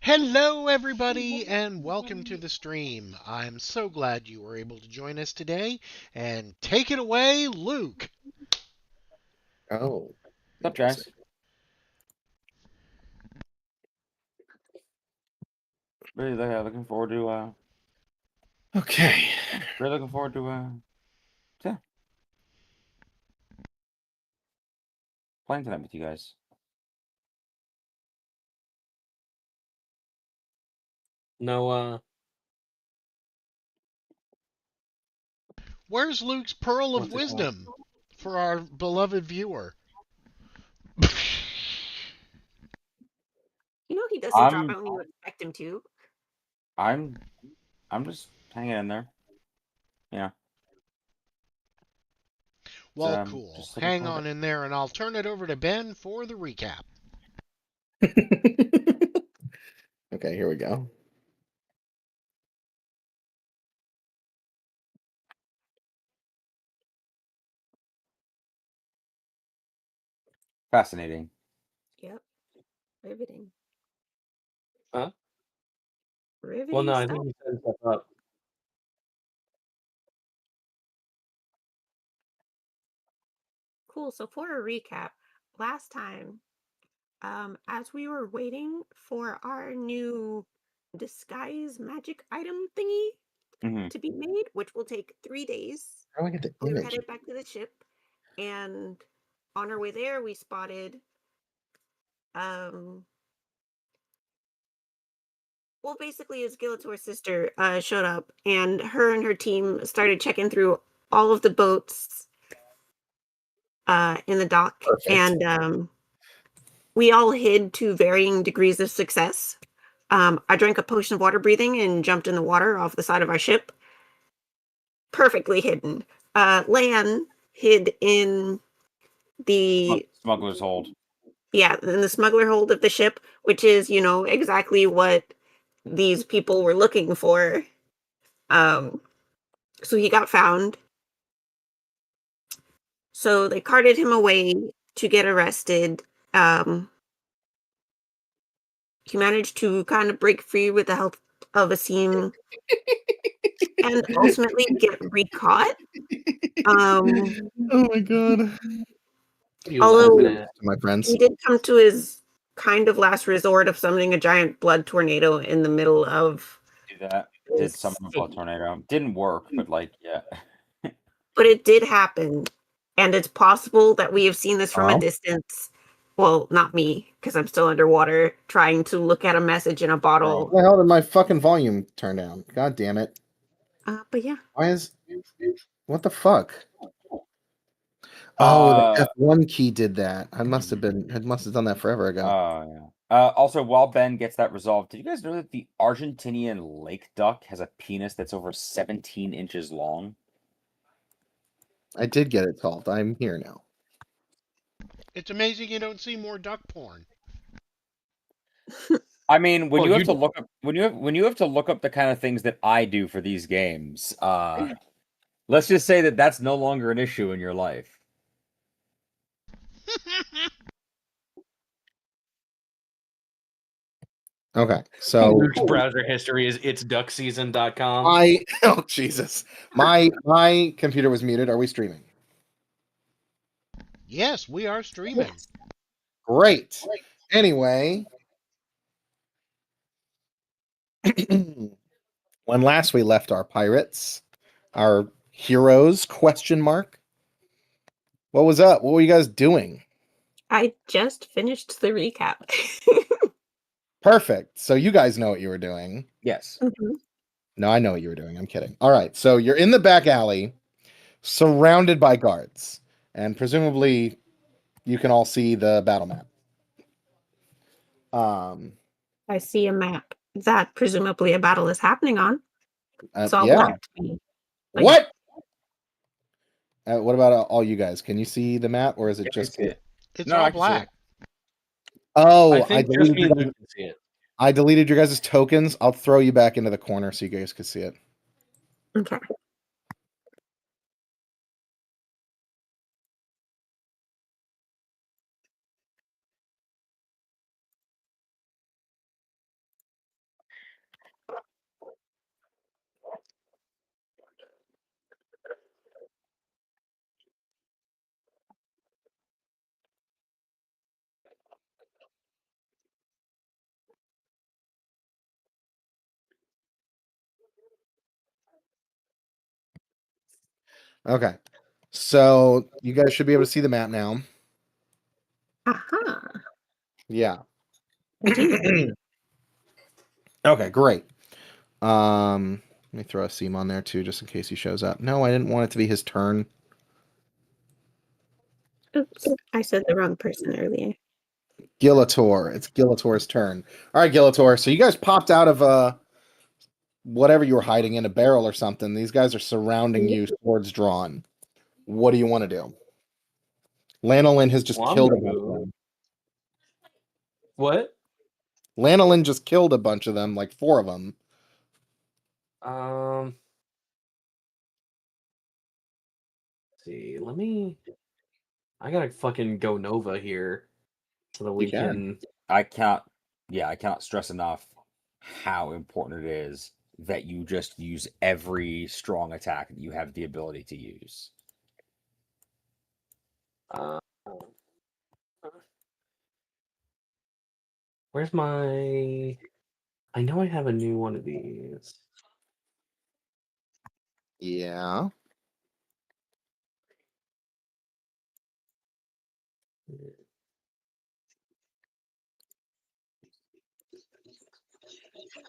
Hello, everybody, and welcome to the stream. I'm so glad you were able to join us today. And take it away, Luke. Oh, What's up, interesting. guys? Really looking forward to Okay. really looking forward to yeah, playing tonight with you guys. No, Where's Luke's pearl of what's it called? wisdom for our beloved viewer? You know he doesn't drop I'm out when you expect him to. I'm I'm just hanging in there. Yeah. Well, cool. Just looking Hang forward on in there, and I'll turn it over to Ben for the recap. Okay, here we go. Fascinating. Yep. Riveting. Huh? Riveting Well, no, I stuff. think you set stuff up. Cool. So for a recap, last time, as we were waiting for our new disguise magic item thingy Mm-hmm. to be made, which will take 3 days, How do I get the we were image? headed back to the ship, and on our way there, we spotted um well, basically, his Skeletor's sister showed up, and her team started checking through all of the boats in the dock, Perfect. and we all hid to varying degrees of success. I drank a potion of water breathing and jumped in the water off the side of our ship, perfectly hidden. Lan hid in the Smuggler's hold. in the smuggler hold of the ship, which is exactly what these people were looking for. So he got found. So they carted him away to get arrested. Um, he managed to kind of break free with the help of a seam and ultimately get recaught. Um, Oh my god. What are you although laughing at? My friends. he did come to his kind of last resort of summoning a giant blood tornado in the middle of Do that. Did this summon a blood city. tornado. Didn't work, but like yeah. But it did happen. And it's possible that we have seen this from a Hello? distance. Well, not me, because I'm still underwater trying to look at a message in a bottle. Why the hell did my fucking volume turn down? God damn it. But yeah. Why is what the fuck? Oh, the Uh F1 key did that. I must have done that forever ago. oh yeah. Also, while Ben gets that resolved, did you guys know that the Argentinian lake duck has a penis that's over 17 inches long? I did get it solved. I'm here now. It's amazing you don't see more duck porn. I mean, when Well, you have you to look up when you have to look up the kind of things that I do for these games, let's just say that that's no longer an issue in your life. Okay, so Luke's browser history is itsduckseason.com. oh Jesus, my computer was muted. Are we streaming? Yes, we are streaming. Yes. Great. Anyway, when last we left our pirates, our heroes, question mark. What was up? What were you guys doing? I just finished the recap. Perfect. So you guys know what you were doing. Yes. Mhm. No, I know what you were doing. I'm kidding. All right. So you're in the back alley, surrounded by guards, and presumably you can all see the battle map. I see a map that presumably a battle is happening on. It's all Yeah. black to me. What? What about all you guys? Can you see the map, or is it Yeah, I just? see it. It's No, all I can see it. black. Oh, I think just me and Luke can see it. I deleted your guys' tokens. I'll throw you back into the corner so you guys can see it. Okay. Okay. So you guys should be able to see the map now. Aha. Yeah. Indeed. Okay, great. Let me throw a seam on there too, just in case he shows up. No, I didn't want it to be his turn. Oops. I said the wrong person earlier. Gillator. It's Gillator's turn. All right, Gillator. So you guys popped out of whatever you were hiding in, a barrel or something. These guys are surrounding you, swords drawn. What do you want to do? Lan O Lin has just Well, I'm killed a gonna bunch of go- them. What? Lan O Lin just killed a bunch of them, like 4 of them. Let's see. Let me. I gotta fucking go Nova here so that we can. I cannot stress enough how important it is that you just use every strong attack that you have the ability to use. Uh, where's my? I know I have a new one of these. Yeah.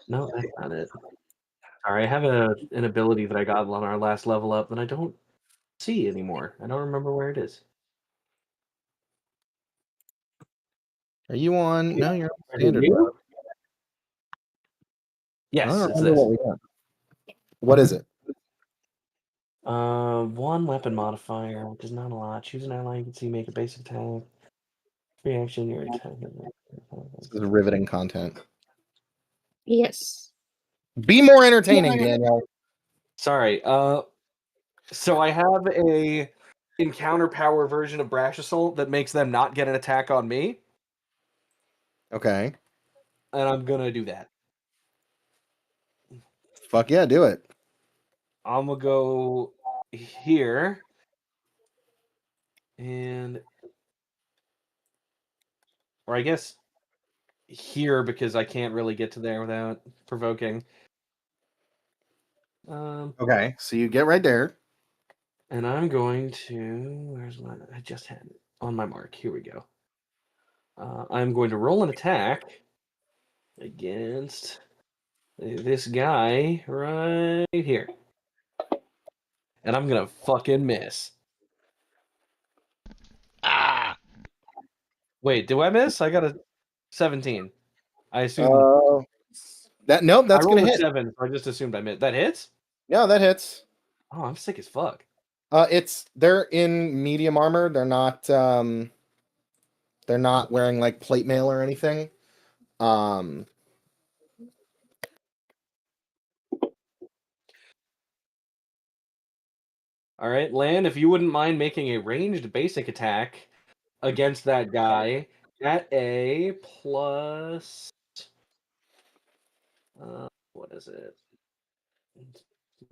No, that's not it. Sorry, I have an ability that I got on our last level up that I don't see anymore. I don't remember where it is. Are you on? No, you're on standard. You? I Yes, don't it's remember this. what we got. What is it? One weapon modifier, which is not a lot. Choose an ally you can see make a basic attack. Reaction, your attack. This is riveting content. Yes. Be more entertaining, Daniel. Sorry. So I have a encounter power version of Brash Assault that makes them not get an attack on me, Okay. and I'm gonna do that. Fuck yeah, do it. I'm gonna go here, and or I guess here because I can't really get to there without provoking. Okay, so you get right there. And I'm going to. Where's my? I just had it on my mark. Here we go. I'm going to roll an attack against this guy right here. And I'm gonna fucking miss. Ah! Wait, do I miss? I got a 17. I assume Nope, I that's rolled gonna a hit. 7, so I just assumed I missed. That hits? Yeah, that hits. Oh, I'm sick as fuck. They're in medium armor. They're not wearing like plate mail or anything. Um, All right, Lan, if you wouldn't mind making a ranged basic attack against that guy at a plus. What is it?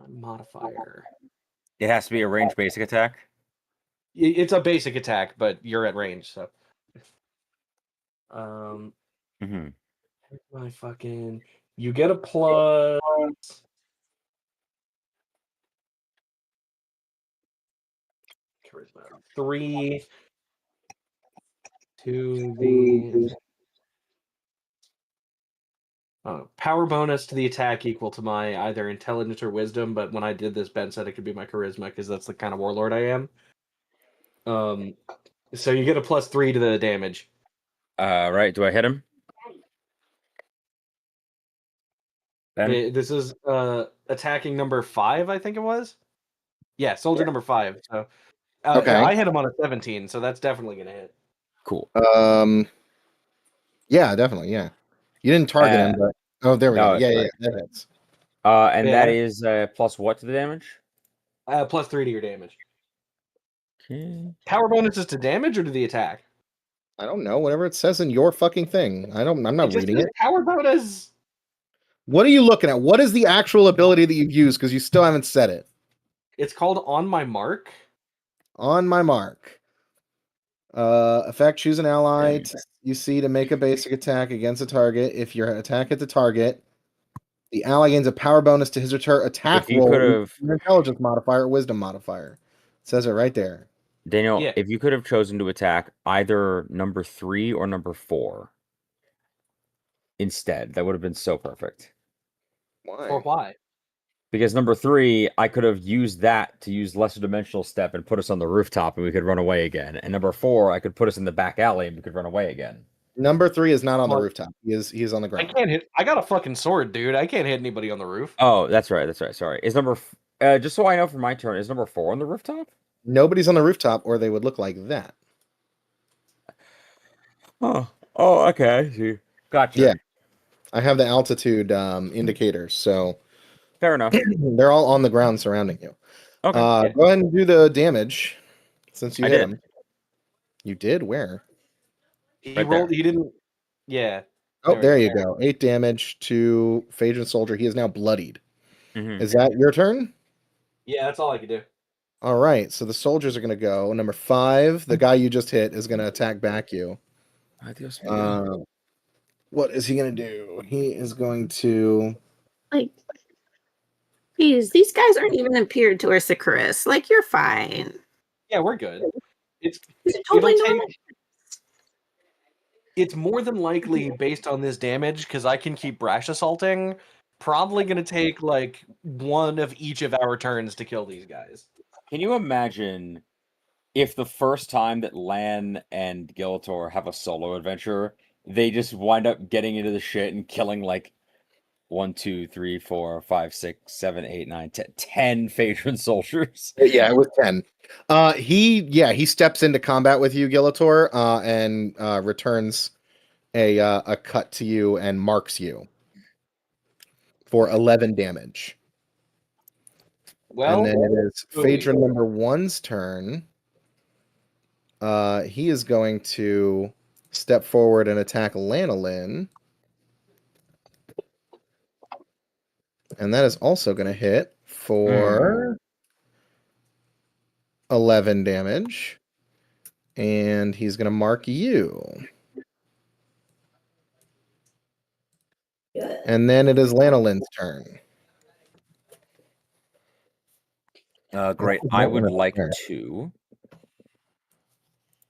Modifier. It has to be a range basic attack. It's a basic attack, but you're at range, so. Mm-hmm. My fucking. You get a plus. Charisma 3 to the power bonus to the attack equal to my either intelligence or wisdom. But when I did this, Ben said it could be my charisma because that's the kind of warlord I am. So you get a plus 3 to the damage. Right. Do I hit him? Ben? This is attacking number 5, I think it was. Yeah, soldier number 5. So Okay. I hit him on a 17, so that's definitely gonna hit. Cool. Yeah, definitely. Yeah, you didn't target him, but there we go. no, Yeah, right. that hits. And that Yeah. is plus what to the damage? Plus 3 to your damage. Okay. Power bonuses to damage or to the attack? I don't know. Whatever it says in your fucking thing. I'm not Just reading says it. Power bonus. What are you looking at? What is the actual ability that you've used? Because you still haven't said it. It's called On My Mark. On my mark. Effect, choose an ally you see to make a basic attack against a target. If your attack hits a target, the ally gains a power bonus to his or her attack If you roll could've- with an intelligence modifier or wisdom modifier. says it right there. Daniel, Yeah. if you could have chosen to attack either number 3 or number 4 instead, that would have been so perfect. For why? Because number 3, I could have used that to use lesser dimensional step and put us on the rooftop and we could run away again. And number 4, I could put us in the back alley and we could run away again. Number 3 is not on the Well, rooftop. He's on the I ground. can't hit. I got a fucking sword, dude. I can't hit anybody on the roof. Oh, that's right. Sorry. Is number just so I know for my turn, is number 4 on the rooftop? Nobody's on the rooftop, or they would look like that. Oh, okay. I see. Gotcha. Yeah. I have the altitude indicators, so Fair enough. they're all on the ground surrounding you. Okay. Yeah. Go ahead and do the damage since you I hit did. him. You did? Where? He Right rolled. there. He didn't. Yeah. Oh, there you go. 8 damage to Phaedron Soldier. He is now bloodied. Mhm. Is that your turn? Yeah, that's all I could do. All right. So the soldiers are going to go. Number 5, the guy you just hit, is going to attack back you. Adios, amigo. What is he going to do? He is going to. Like, please, these guys aren't even appeared to us, Chris. Like, you're fine. Yeah, we're good. It's These are totally it'll normal. take. It's more than likely based on this damage because I can keep brash assaulting. Probably going to take like one of each of our turns to kill these guys. Can you imagine if the first time that Lan and Gilitor have a solo adventure, they just wind up getting into the shit and killing like 1, 2, 3, 4, 5, 6, 7, 8, 9, 10 Phaedron soldiers? Yeah, it was 10. He steps into combat with you, Gilitor, and returns a cut to you and marks you for 11 damage. Well, and then it is Phaedron number 1's turn. He is going to step forward and attack Lan O Lin. And that is also going to hit for 11 damage. And he's going to mark you. And then it is Lan O Lin's turn. Great. I would like to.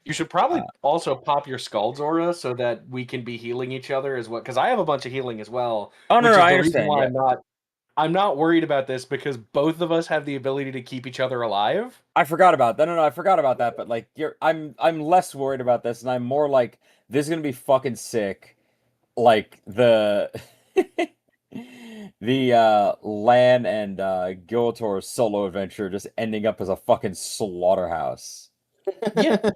you should probably also pop your Scald's aura so that we can be healing each other as well. Because I have a bunch of healing as well. Oh, no, which no, is I the reason understand. why Yeah. I'm not worried about this because both of us have the ability to keep each other alive. I forgot about that. No, I forgot about that. But like, I'm less worried about this, and I'm more like, this is gonna be fucking sick. Like the the Lan and Gilitor solo adventure just ending up as a fucking slaughterhouse. Yeah.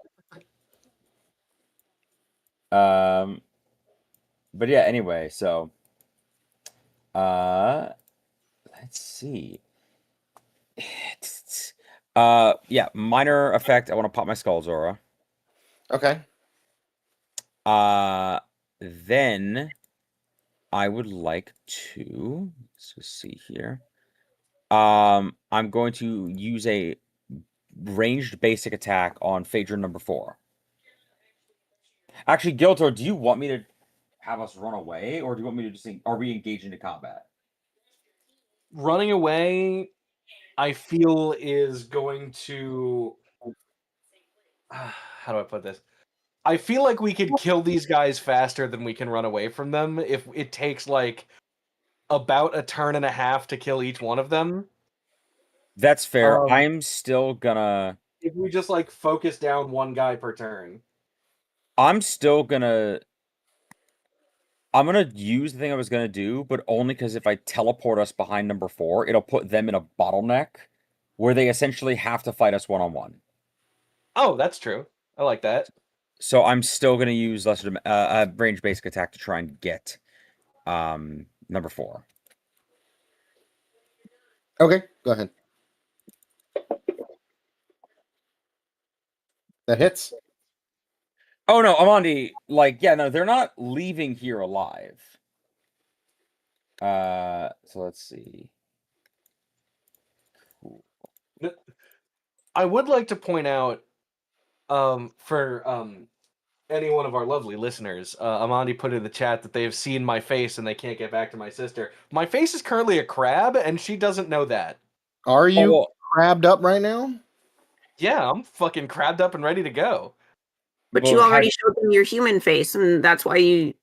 But yeah. Anyway, so let's see. Yeah, minor effect. I want to pop my Skull's aura. Okay. Then I would like to, let's just see here. I'm going to use a ranged basic attack on Phaedron number 4. Actually, Giltor, do you want me to have us run away, or do you want me to just are we engaged into combat? Running away, I feel, is going to. How do I put this? I feel like we could kill these guys faster than we can run away from them if it takes like about a turn and a half to kill each one of them. That's fair. I'm still gonna. If we just like focus down one guy per turn. I'm gonna use the thing I was gonna do, but only because if I teleport us behind number 4, it'll put them in a bottleneck where they essentially have to fight us one-on-1. Oh, that's true. I like that. So I'm still gonna use a range basic attack to try and get number 4. Okay, go ahead. That hits. Oh no, Amandi, like, yeah, no, they're not leaving here alive. So let's see. Cool. I would like to point out, for any one of our lovely listeners, Amandi put in the chat that they have seen my face and they can't get back to my sister. My face is currently a crab, and she doesn't know that. Are you crabbed up right now? Yeah, I'm fucking crabbed up and ready to go. But Well, you have- already showed them your human face, and that's why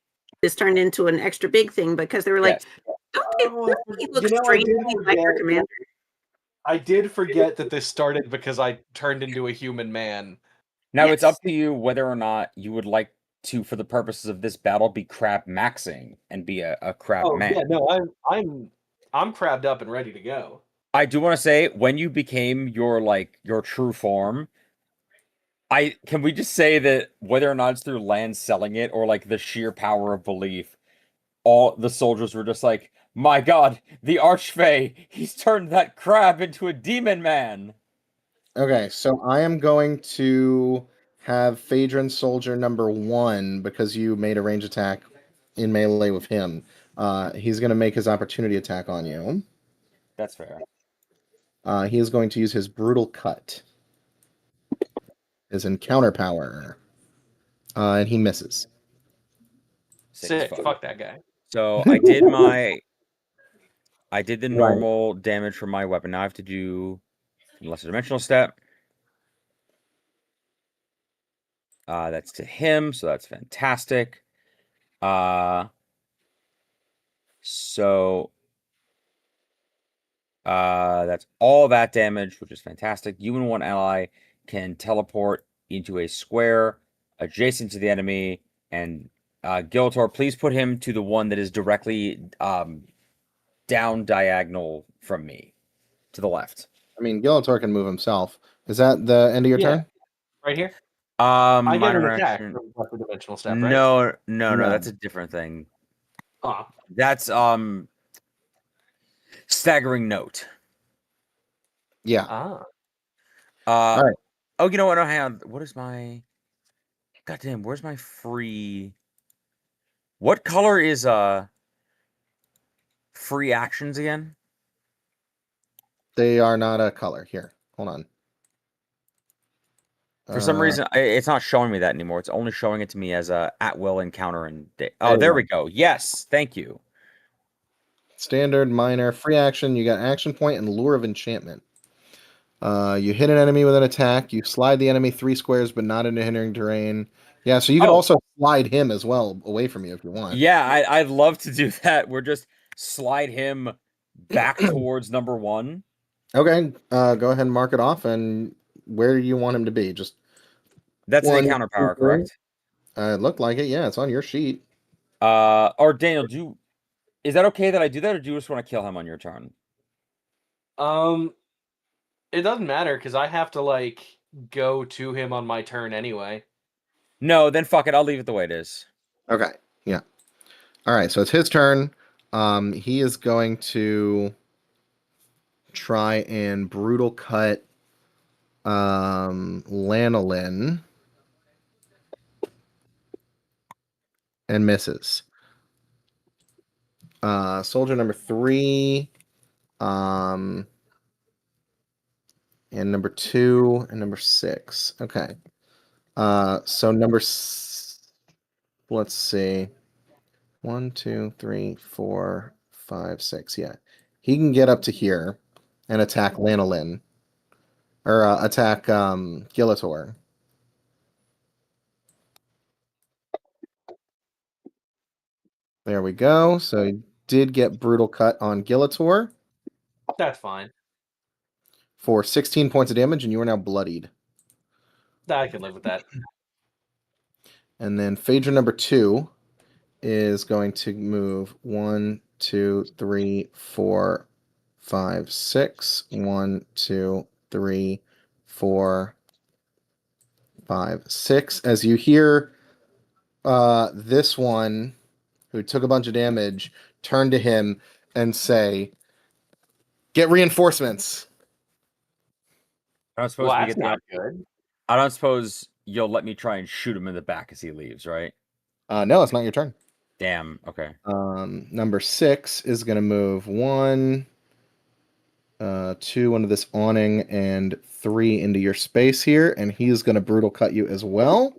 this turned into an extra big thing because they were like, Yes. "Don't he look I did strangely like your forget. commander?" I did forget that this started because I turned into a human man. Now it's Yes. up to you whether or not you would like to, for the purposes of this battle, be crab maxing and be a crab Oh man. yeah, no, I'm crabbed up and ready to go. I do want to say, when you became your true form, can we just say that whether or not it's through land selling it or like the sheer power of belief, all the soldiers were just like, my god, the Archfey, he's turned that crab into a demon man. Okay, so I am going to have Phaedron Soldier number 1 because you made a range attack in melee with him. He's going to make his opportunity attack on you. That's fair. He is going to use his Brutal Cut, his encounter power, and he misses. Sick. Fuck that guy. So I did the Right. normal damage for my weapon. Now I have to do a lesser dimensional step. That's to him, so that's fantastic. So that's all that damage, which is fantastic. You and one ally can teleport into a square adjacent to the enemy, and Giltor, please put him to the one that is directly down diagonal from me, to the left. I mean, Gillitor can move himself. Is that the end of your turn? Right here. I get an Minor attack action. from lesser dimensional step, right? No, No. that's a different thing. Ah, That's staggering note. Yeah. ah. All right. Oh, you know what? Oh, hang on. What is my? Goddamn, where's my free? What color is free actions again? They are not a color. Here, hold on. For some reason, it's not showing me that anymore. It's only showing it to me as a at-will encounter. Oh, there we go. Yes, thank you. Standard, minor, free action. You got action point and lure of enchantment. You hit an enemy with an attack. You slide the enemy 3 squares, but not into hindering terrain. Yeah, so you can also slide him as well away from you if you want. Yeah, I'd love to do that. We're just slide him back towards number 1. Okay, go ahead and mark it off. And where do you want him to be? Just That's an 1, encounter power, 2, 3. correct? It looked like it. Yeah, it's on your sheet. Or Daniel, is that okay that I do that, or do you just want to kill him on your turn? It doesn't matter because I have to like go to him on my turn anyway. No, then fuck it. I'll leave it the way it is. Okay, yeah. All right, so it's his turn. He is going to try and brutal cut Lan O Lin and misses. Soldier number 3, and number 2, and number 6. Okay. So let's see. 1, 2, 3, 4, 5, 6. Yeah. He can get up to here and attack Lan O Lin. Or attack Gillitor. There we go. So he did get brutal cut on Gillitor That's fine. for 16 points of damage, and you are now bloodied. I can live with that. And then Phaedra number 2 is going to move 1, 2, 3, 4, 5, 6. 1, 2, 3, 4, 5, 6. As you hear this one who took a bunch of damage turn to him and say, "Get reinforcements." I don't suppose Well, we that's get the not good. I don't suppose you'll let me try and shoot him in the back as he leaves, right? No, it's not your turn. Damn. Okay. Number 6 is going to move 1, 2 into this awning, and 3 into your space here, and he's going to brutal cut you as well.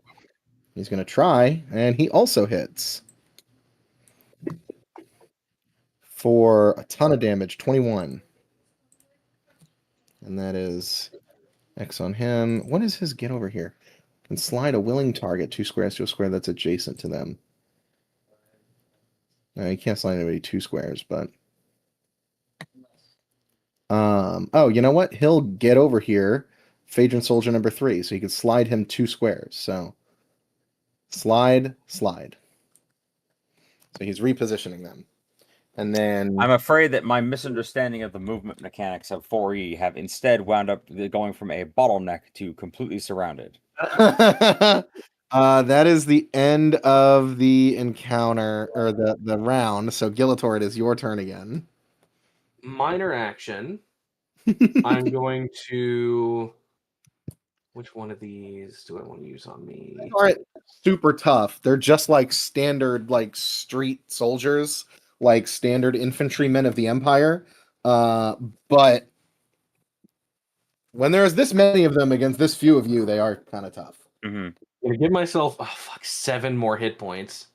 He's going to try, and he also hits for a ton of damage, 21. And that is X on him. What is his get over here? Can slide a willing target 2 squares to a square that's adjacent to them. No, you can't slide anybody 2 squares, but oh, you know what? He'll get over here, Phaedron Soldier number 3, so you can slide him 2 squares. So slide. So he's repositioning them. And then I'm afraid that my misunderstanding of the movement mechanics of 4E have instead wound up going from a bottleneck to completely surrounded. that is the end of the encounter or the round. So Gillator, it is your turn again. Minor action. I'm going to. Which one of these do I want to use on me? All right, super tough. They're just like standard, like street soldiers, like standard infantrymen of the Empire. But when there's this many of them against this few of you, they are kind of tough. Mm-hmm. I'm gonna give myself 7 more hit points.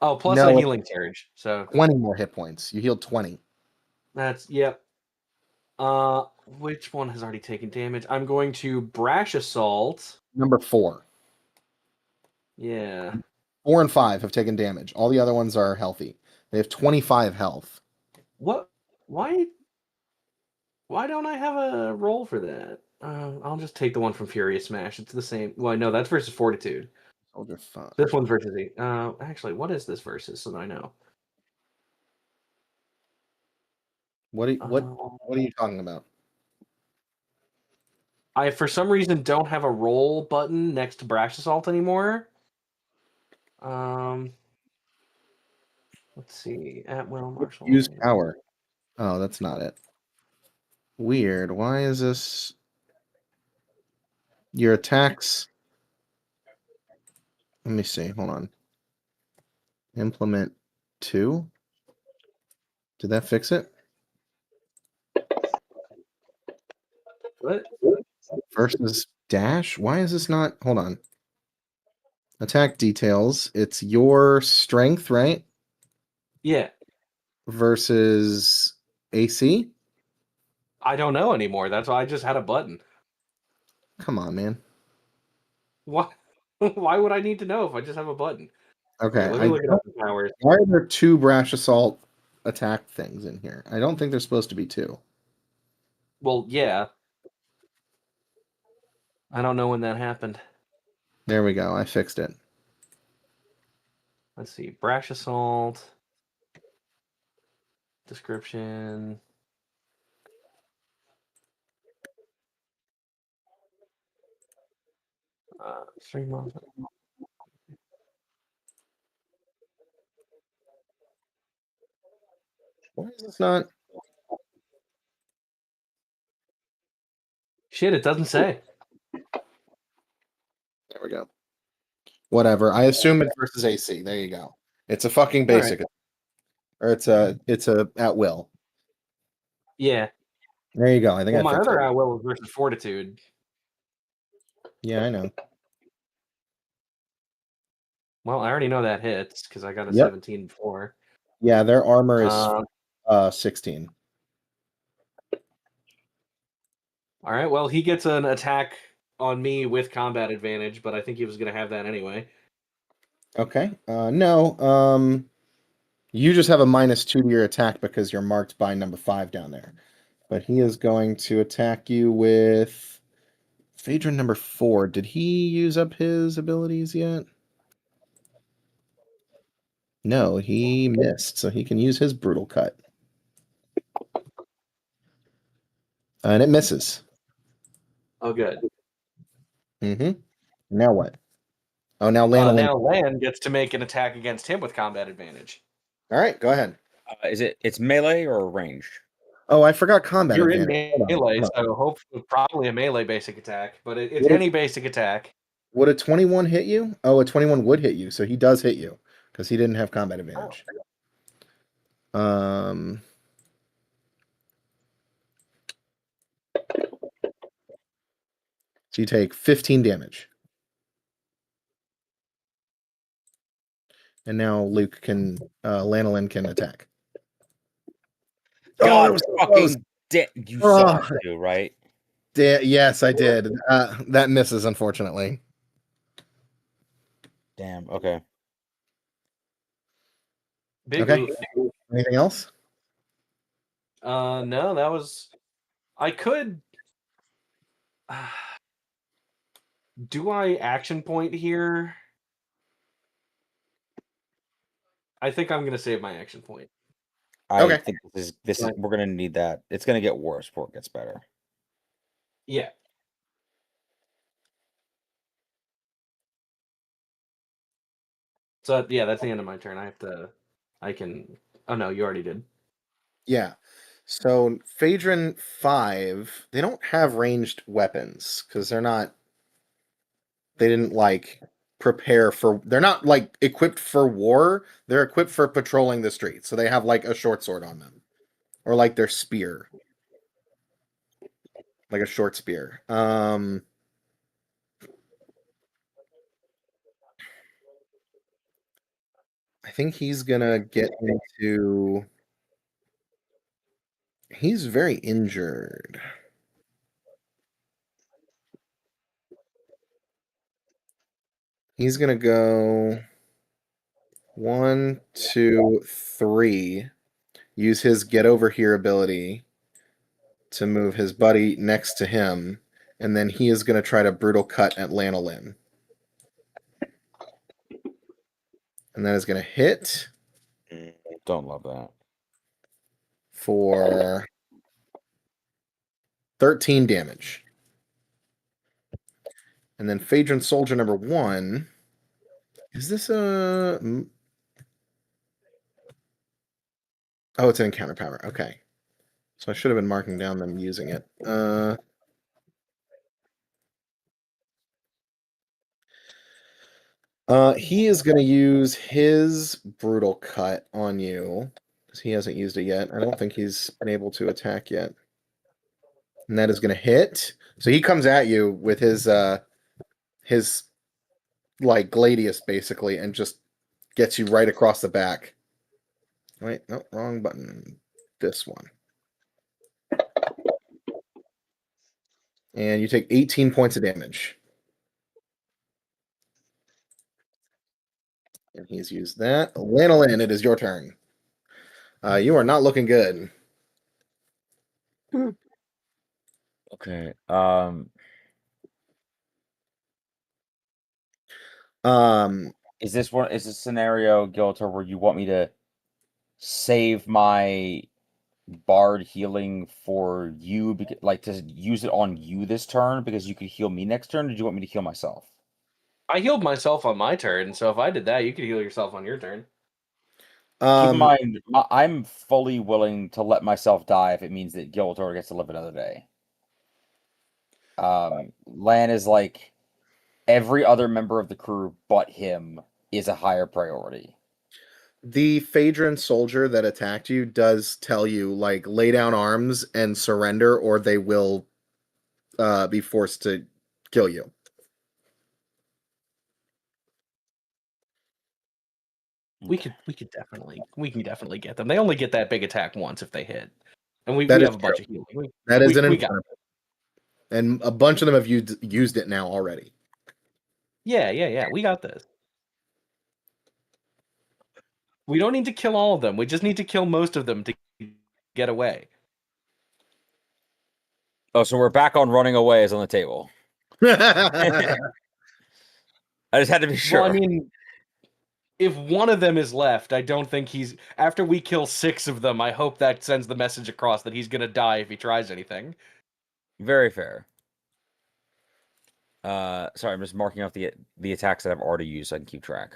Oh, plus No, a healing surge. So 20 more hit points. You healed 20. that's yep. Which one has already taken damage? I'm going to brash assault. Number 4. Yeah. 4 and 5 have taken damage. All the other ones are healthy. They have 25 health. What? Why don't I have a roll for that? I'll just take the one from Furious Smash. It's the same. Well, no, that's versus Fortitude. Soldier 5. This one's versus 8. Actually, what is this versus? So that I know. What are you talking about? I, for some reason, don't have a roll button next to Brash Assault anymore. Let's see. At will, martial. Use power. Oh, that's not it. Weird. Why is this? Your attacks. Let me see. Hold on. Implement 2. Did that fix it? What? Versus dash? Why is this not? Hold on. Attack details. It's your strength, right? Yeah. Versus AC? I don't know anymore. That's why I just had a button. Come on, man. Why? Why would I need to know if I just have a button? Okay. Here, let me look it up in powers. Why are there 2 brash assault attack things in here? I don't think there's supposed to be 2. Well, yeah. I don't know when that happened. There we go. I fixed it. Let's see. Brash Assault. Description. Stream on. Why is this not? Shit, it doesn't say. There we go. Whatever. I assume it's versus AC. There you go. It's a fucking basic. Or it's a at will. Yeah. There you go. I think Well, I my fixed other it. at will was versus Fortitude. Yeah, I know. Well, I already know that hits because I got a Yep. 17 before. Yeah, their armor is 16. All right. Well, he gets an attack on me with combat advantage, but I think he was going to have that anyway. Okay. No. You just have a -2 to your attack because you're marked by number 5 down there. But he is going to attack you with Phaedron number 4. Did he use up his abilities yet? No, he missed, so he can use his brutal cut. And it misses. Oh, good. Mm-hmm. Now what? Oh, now Lan O Lin. Now Lan gets to make an attack against him with combat advantage. All right, go ahead. It's melee or range? Oh, I forgot combat You're advantage. in melee, so hopefully probably a melee basic attack, but it's Would it- any basic attack. Would a 21 hit you? Oh, a 21 would hit you, so he does hit you because he didn't have combat advantage. So you take 15 damage. And now Luke can, Lan O Lin can attack. God, it was so close. you saw it too, right? Yes, I did. That misses, unfortunately. Damn. Okay. Big Okay. oof. Anything else? No, that was. I could. Do I action point here? I think I'm gonna save my action point. I Okay. think this is we're gonna need that. It's gonna get worse before it gets better. Yeah. So yeah, that's the end of my turn. I can. Oh no, you already did. Yeah. So Phaedron 5, they don't have ranged weapons because they didn't like prepare for, they're not like equipped for war. They're equipped for patrolling the streets. So they have like a short sword on them or like their spear, like a short spear. I think he's gonna get into. He's very injured. He's gonna go 1, 2, 3. Use his get over here ability to move his buddy next to him, and then he is gonna try to brutal cut at Lan O Lin. And that is gonna hit Don't love that. for 13 damage. And then Phaedron Soldier number 1. Is this a. Oh, it's an encounter power. Okay. So I should have been marking down them using it. He is going to use his brutal cut on you because he hasn't used it yet. I don't think he's been able to attack yet. And that is going to hit. So he comes at you with his like gladius basically and just gets you right across the back. Wait, no, wrong button. This one. And you take 18 points of damage. And he's used that. Lan O Lin, it is your turn. You are not looking good. Okay. Is this a scenario, Giltor, where you want me to save my bard healing for you, like to use it on you this turn because you could heal me next turn? Or do you want me to heal myself? I healed myself on my turn, so if I did that, you could heal yourself on your turn. Keep in mind, I'm fully willing to let myself die if it means that Giltor gets to live another day. Lan is like every other member of the crew but him is a higher priority. The Phaedron soldier that attacked you does tell you, like, lay down arms and surrender, or they will be forced to kill you. We can definitely get them. They only get that big attack once if they hit, and we That is have a bunch of healing. That is an we got. infernal. And a bunch of them have used it now already. Yeah. We got this. We don't need to kill all of them. We just need to kill most of them to get away. Oh, so we're back on running away is on the table. I just had to be sure. Well, I mean, if one of them is left, I don't think he's. After we kill 6 of them, I hope that sends the message across that he's gonna die if he tries anything. Very fair. Sorry, I'm just marking off the attacks that I've already used so I can keep track.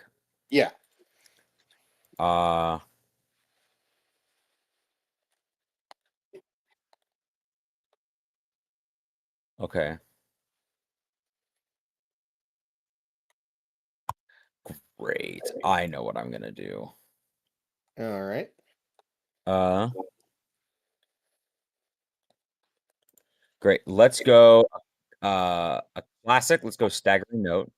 Yeah. Okay. Great. I know what I'm gonna do. All right. Great. Let's go. A classic. Let's go staggering note.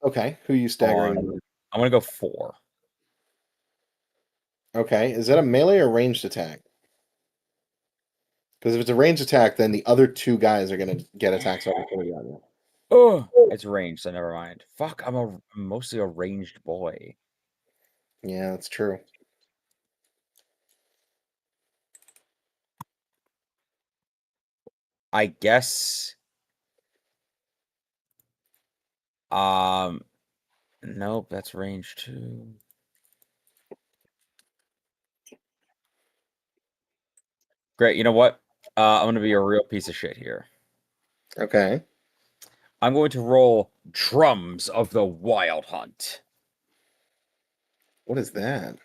Okay. Who are you staggering? I'm gonna go 4. Okay. Is that a melee or ranged attack? Because if it's a ranged attack, then the other two guys are gonna get attacks off before you. Oh, it's ranged, so never mind. Fuck, I'm mostly a ranged boy. Yeah, that's true. I guess. Nope, that's range 2. Great, you know what? I'm gonna be a real piece of shit here. Okay. I'm going to roll Drums of the Wild Hunt. What is that?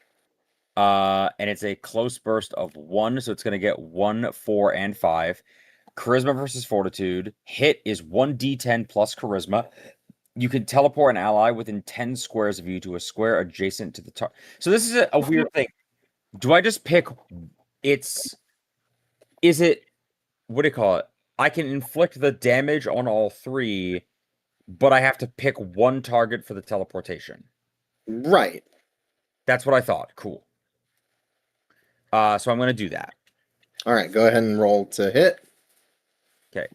And it's a close burst of 1, so it's gonna get 1, 4, and 5. Charisma versus Fortitude. Hit is 1d10 plus Charisma. You can teleport an ally within 10 squares of you to a square adjacent to the target. So this is a weird thing. Do I just pick is it, what do you call it? I can inflict the damage on all 3, but I have to pick one target for the teleportation. Right. That's what I thought. Cool. So I'm going to do that. All right, go ahead and roll to hit. Okay.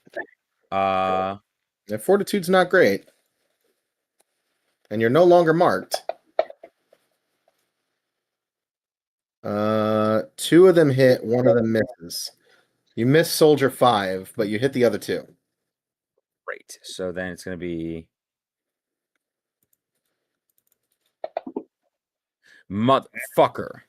If Fortitude's not great, and you're no longer marked. 2 of them hit, 1 of them misses. You miss Soldier 5, but you hit the other 2. Great. So then it's going to be motherfucker.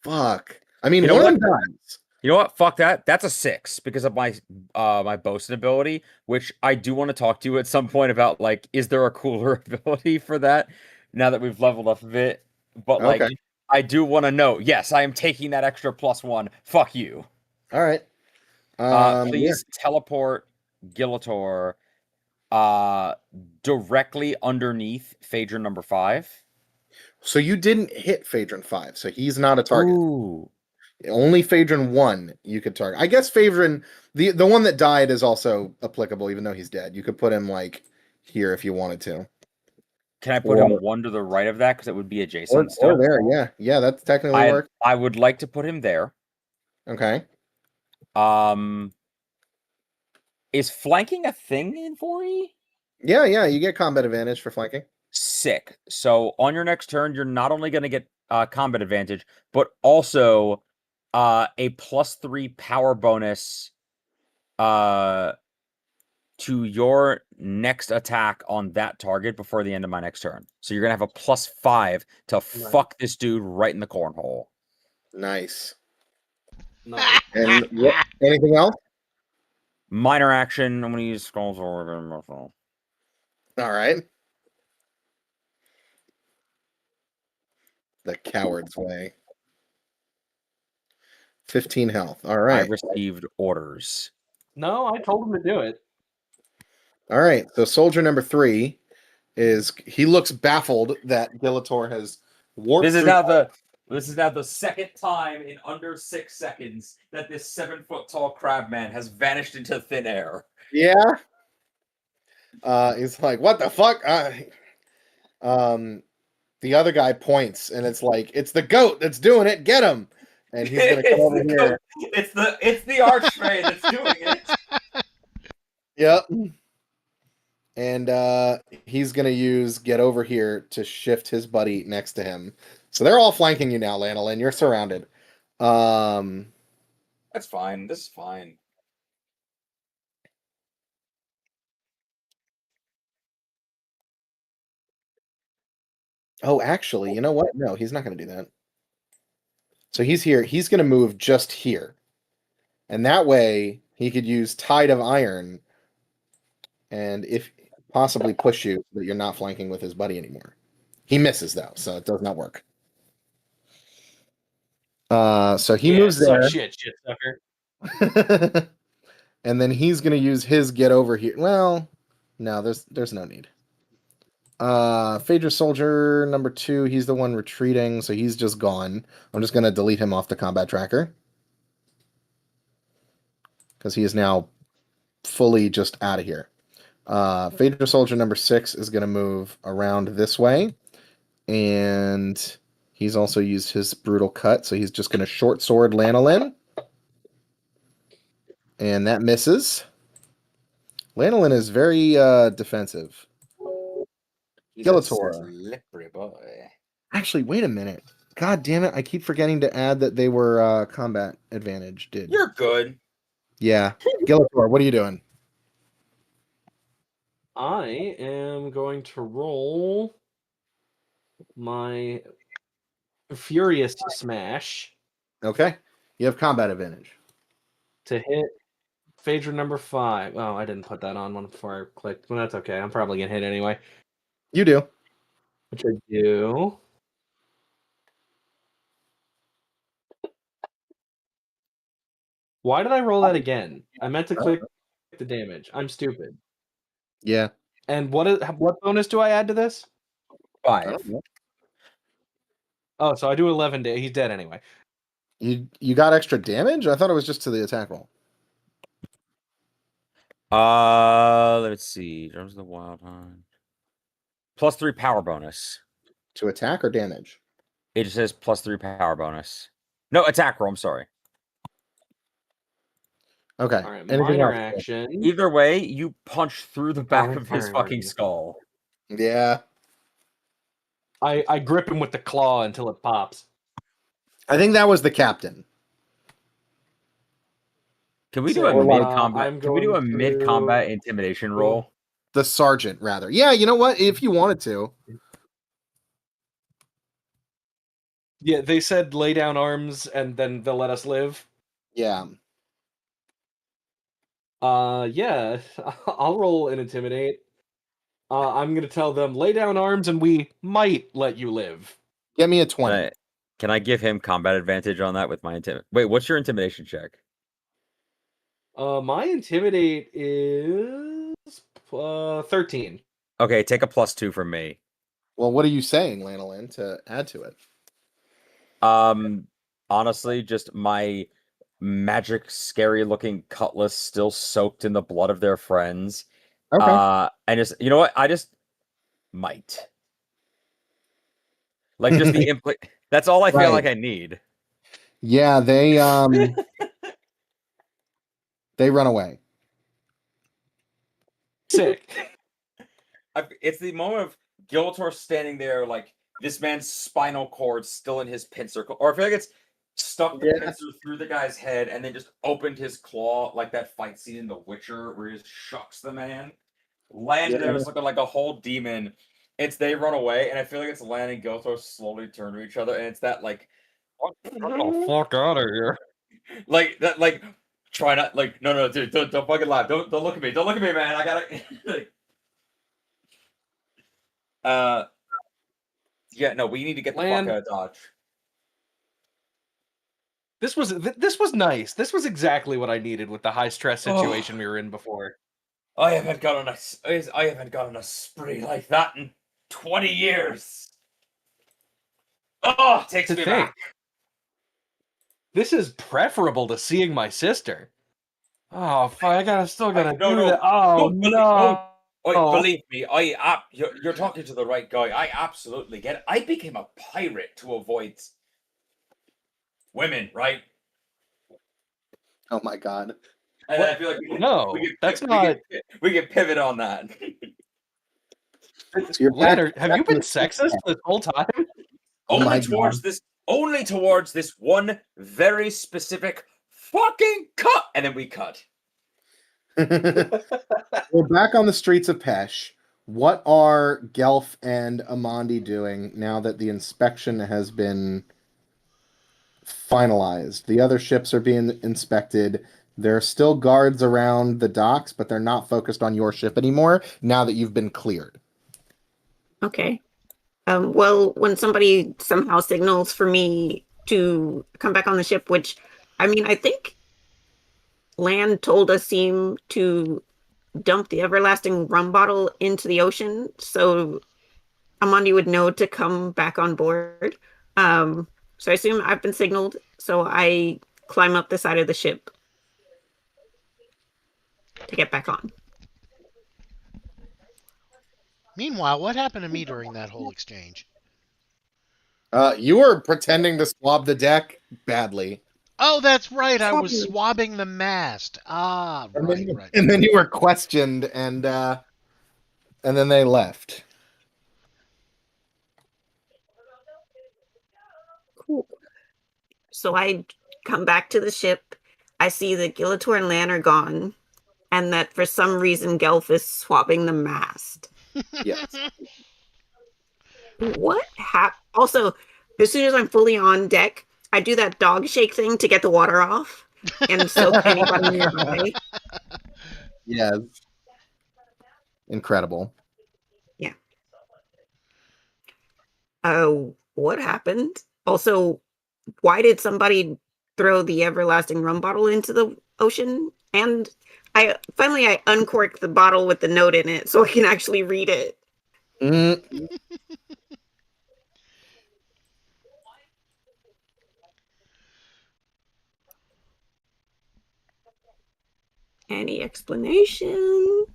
Fuck. I mean, You know one what? of them dies. You know what? Fuck that. That's a 6 because of my my boasting ability, which I do want to talk to you at some point about. Like, is there a cooler ability for that? Now that we've leveled up a bit, but like, Okay. I do want to know. Yes, I am taking that extra +1. Fuck you. All right. Please teleport Gillator directly underneath Phaedron number 5. So you didn't hit Phaedron 5, so he's not a target. Ooh. Only Phaedron 1 you could target. I guess Phaedron, the one that died, is also applicable, even though he's dead. You could put him like here if you wanted to. Can I put him 1 to the right of that because it would be adjacent Or still? there, yeah. Yeah, that's technically work. I would like to put him there. Okay. Is flanking a thing in 4E? Yeah, you get combat advantage for flanking. Sick. So on your next turn, you're not only going to get combat advantage, but also a +3 power bonus to your next attack on that target before the end of my next turn. So you're going to have a +5 to fuck this dude right in the cornhole. Nice. Nice. And anything else? Minor action. I'm going to use Scrolls Forward. All right. The coward's way. 15 health. All right. I received orders. No, I told him to do it. All right. So soldier number 3 he looks baffled that Gillator has warped. This is now the second time in under 6 seconds that this 7-foot-tall crabman has vanished into thin air. Yeah. He's like, what the fuck? The other guy points, and it's like, it's the goat that's doing it. Get him! And he's gonna come over here. It's the archfey that's doing it. Yep. And he's gonna use get over here to shift his buddy next to him. So they're all flanking you now, Lan O Lin. You're surrounded. That's fine. This is fine. Oh, actually, you know what? No, he's not gonna do that. So he's here. He's gonna move just here. And that way he could use Tide of Iron and if possibly push you so that you're not flanking with his buddy anymore. He misses though, so it does not work. So he moves there. Shit, sucker. And then he's gonna use his get over here. Well, no, there's no need. Phaedra Soldier number 2, he's the one retreating, so he's just gone. I'm just gonna delete him off the combat tracker. Because he is now fully just out of here. Phaedra Soldier number 6 is going to move around this way. And he's also used his Brutal Cut, so he's just going to short sword Lan O Lin. And that misses. Lan O Lin is very defensive. He's a Skeletor. slippery boy. Actually, wait a minute. God damn it. I keep forgetting to add that they were combat advantage. You're good. Yeah. Skeletor, what are you doing? I am going to roll my Furious Smash Okay. You have combat advantage. to hit Phaedra number 5. Oh, I didn't put that on one before I clicked. Well, that's okay. I'm probably going to hit anyway. You do. Which I do. Why did I roll that again? I meant to click the damage. I'm stupid. Yeah. And what bonus do I add to this? 5. Oh, so I do 11 damage. He's dead anyway. You got extra damage? I thought it was just to the attack roll. Let's see. Drums of the Wild Hunt. +3 power bonus. To attack or damage? It just says +3 power bonus. No, attack roll. I'm sorry. Okay. All right, Anything minor else? action. Either way, you punch through the back of his Alright. fucking skull. Yeah. I grip him with the claw until it pops. I think that was the captain. Can we do So, a like, mid-combat? I'm Can we do a going to- mid-combat intimidation roll? The sergeant, rather. Yeah, you know what? If you wanted to. Yeah, they said lay down arms and then they'll let us live. Yeah. Yeah, I'll roll and intimidate. I'm gonna tell them lay down arms and we might let you live. Get me a 20. Can I give him combat advantage on that with my intimidation? Wait, what's your intimidation check? My intimidate is 13. Okay, take a +2 from me. Well, what are you saying, Lan O Lin, to add to it? Honestly, just my magic, scary-looking cutlass still soaked in the blood of their friends. Okay. And just, you know what? I just might. Like, just the that's all I feel Right. like I need. Yeah, they run away. Sick. It's the moment of Giltor standing there, like, this man's spinal cord still in his pincer, or I feel like it's stuck the pincer through the guy's head and then just opened his claw, like that fight scene in The Witcher where he just shucks the man. Landed there, was looking like a whole demon. They run away, and I feel like it's Lan and Giltor slowly turn to each other, and it's that, like, Get the fuck out of here. like that, like, try not, like, no, dude, don't fucking laugh, don't look at me, man, I gotta, like, yeah, no, we need to get the Lan, fuck out of Dodge. This was nice. This was exactly what I needed with the high stress situation we were in before. I haven't gone on a spree like that in 20 years. Oh, it takes To me think. back. This is preferable to seeing my sister. Oh, fuck, I still gotta No, do no, that. Oh, don't believe- no. Believe me, you're talking to the right guy. I absolutely get it. I became a pirate to avoid women, right? Oh my god. And I feel like we can pivot on that. Leonard, have you been sexist this whole time? Only towards this one very specific fucking cut, and then we cut. We're back on the streets of Pesh. What are Gelf and Amandi doing now that the inspection has been finalized? The other ships are being inspected. There are still guards around the docks, but they're not focused on your ship anymore now that you've been cleared. Okay. Well, when somebody somehow signals for me to come back on the ship, which, I mean, I think Lan told us seem to dump the everlasting rum bottle into the ocean, so Amandi would know to come back on board. So I assume I've been signaled, so I climb up the side of the ship to get back on. Meanwhile, what happened to me during that whole exchange? You were pretending to swab the deck badly. Oh, that's right. I was Swabbing. swabbing the mast. Ah, And right, then, right. and then you were questioned, and then they left. Cool. So I come back to the ship. I see that Gillator and Lan are gone, and that for some reason Gelf is swabbing the mast. Yes. What happened? Also, as soon as I'm fully on deck, I do that dog shake thing to get the water off and soak anybody nearby. Yes. Incredible. Yeah. Oh, what happened? Also, why did somebody throw the everlasting rum bottle into the ocean? And I uncorked the bottle with the note in it so I can actually read it. Mm, Any explanation?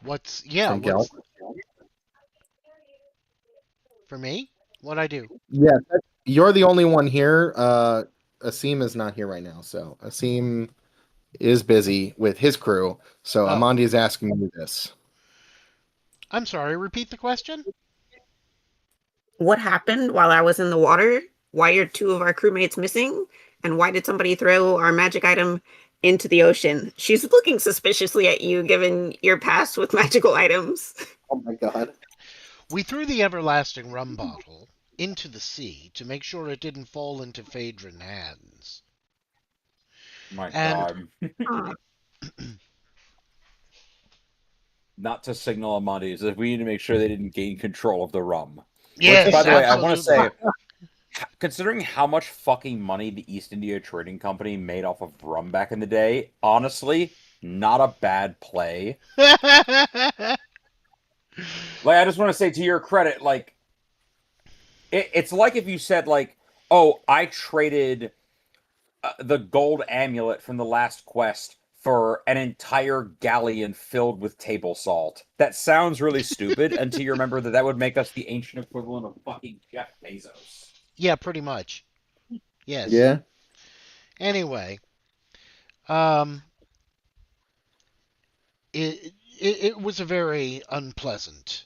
What's from Gelf. for me? What'd I do? Yeah, you're the only one here. Asim is not here right now, so Asim is busy with his crew. So Oh, Amandi is asking you this. I'm sorry. Repeat the question. What happened while I was in the water? Why are two of our crewmates missing? And why did somebody throw our magic item into the ocean? She's looking suspiciously at you given your past with magical items. Oh my god. We threw the everlasting rum bottle into the sea to make sure it didn't fall into Phaedron hands. My And God. Not to signal Amadi, is that we need to make sure they didn't gain control of the rum. yes, Which, by the way, I want to absolutely. say, considering how much fucking money the East India Trading Company made off of rum back in the day, honestly, not a bad play. Like, I just want to say to your credit, like, it's like if you said, like, oh, I traded the gold amulet from the last quest for an entire galleon filled with table salt. That sounds really stupid until you remember that that would make us the ancient equivalent of fucking Jeff Bezos. Yeah, pretty much. Yes. Yeah. Anyway, um, it was a very unpleasant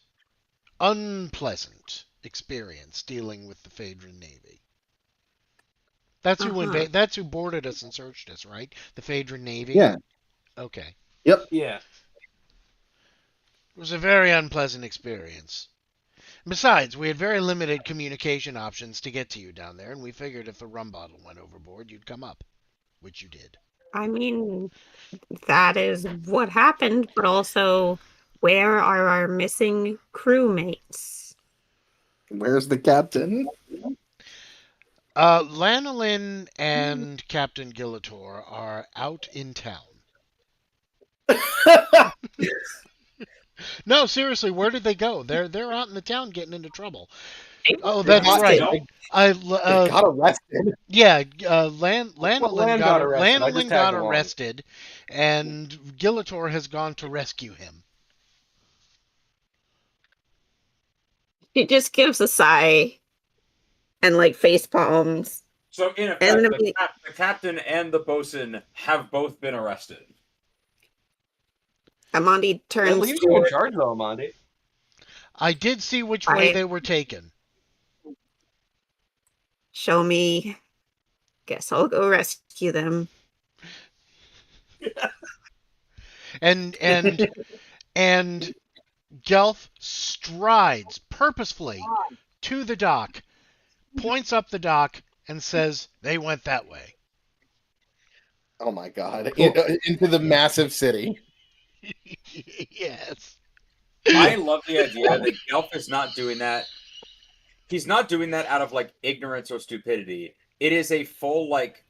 experience dealing with the Phaedron Navy. That's who Uh-huh. That's who boarded us and searched us, right? The Phaedron Navy. Yeah. Okay. Yep. Yeah. It was a very unpleasant experience. Besides, we had very limited communication options to get to you down there, and we figured if the rum bottle went overboard, you'd come up, which you did. I mean, that is what happened, but also, where are our missing crewmates? Where's the captain? Lan O Lin and Captain Gillator are out in town. No, seriously, where did they go? They're out in the town getting into trouble. Oh, that's right. I They got arrested. yeah, Lan Well, O Lin Lan got arrested. Lan O I just Lin tagged got along. arrested, and Gillator has gone to rescue him. She just gives a sigh and like face palms. So, in effect, And the captain and the bosun have both been arrested. Amandi That turns leaves you in to charge, though, Amandi. I did see which way I- they were taken. show me. Guess I'll go rescue them. And Gelf strides purposefully to the dock, points up the dock, and says, "They went that way." Oh my god. Cool. Into the massive city. Yes. I love the idea that Gelf is not doing that. He's not doing that out of, like, ignorance or stupidity. It is a full, like,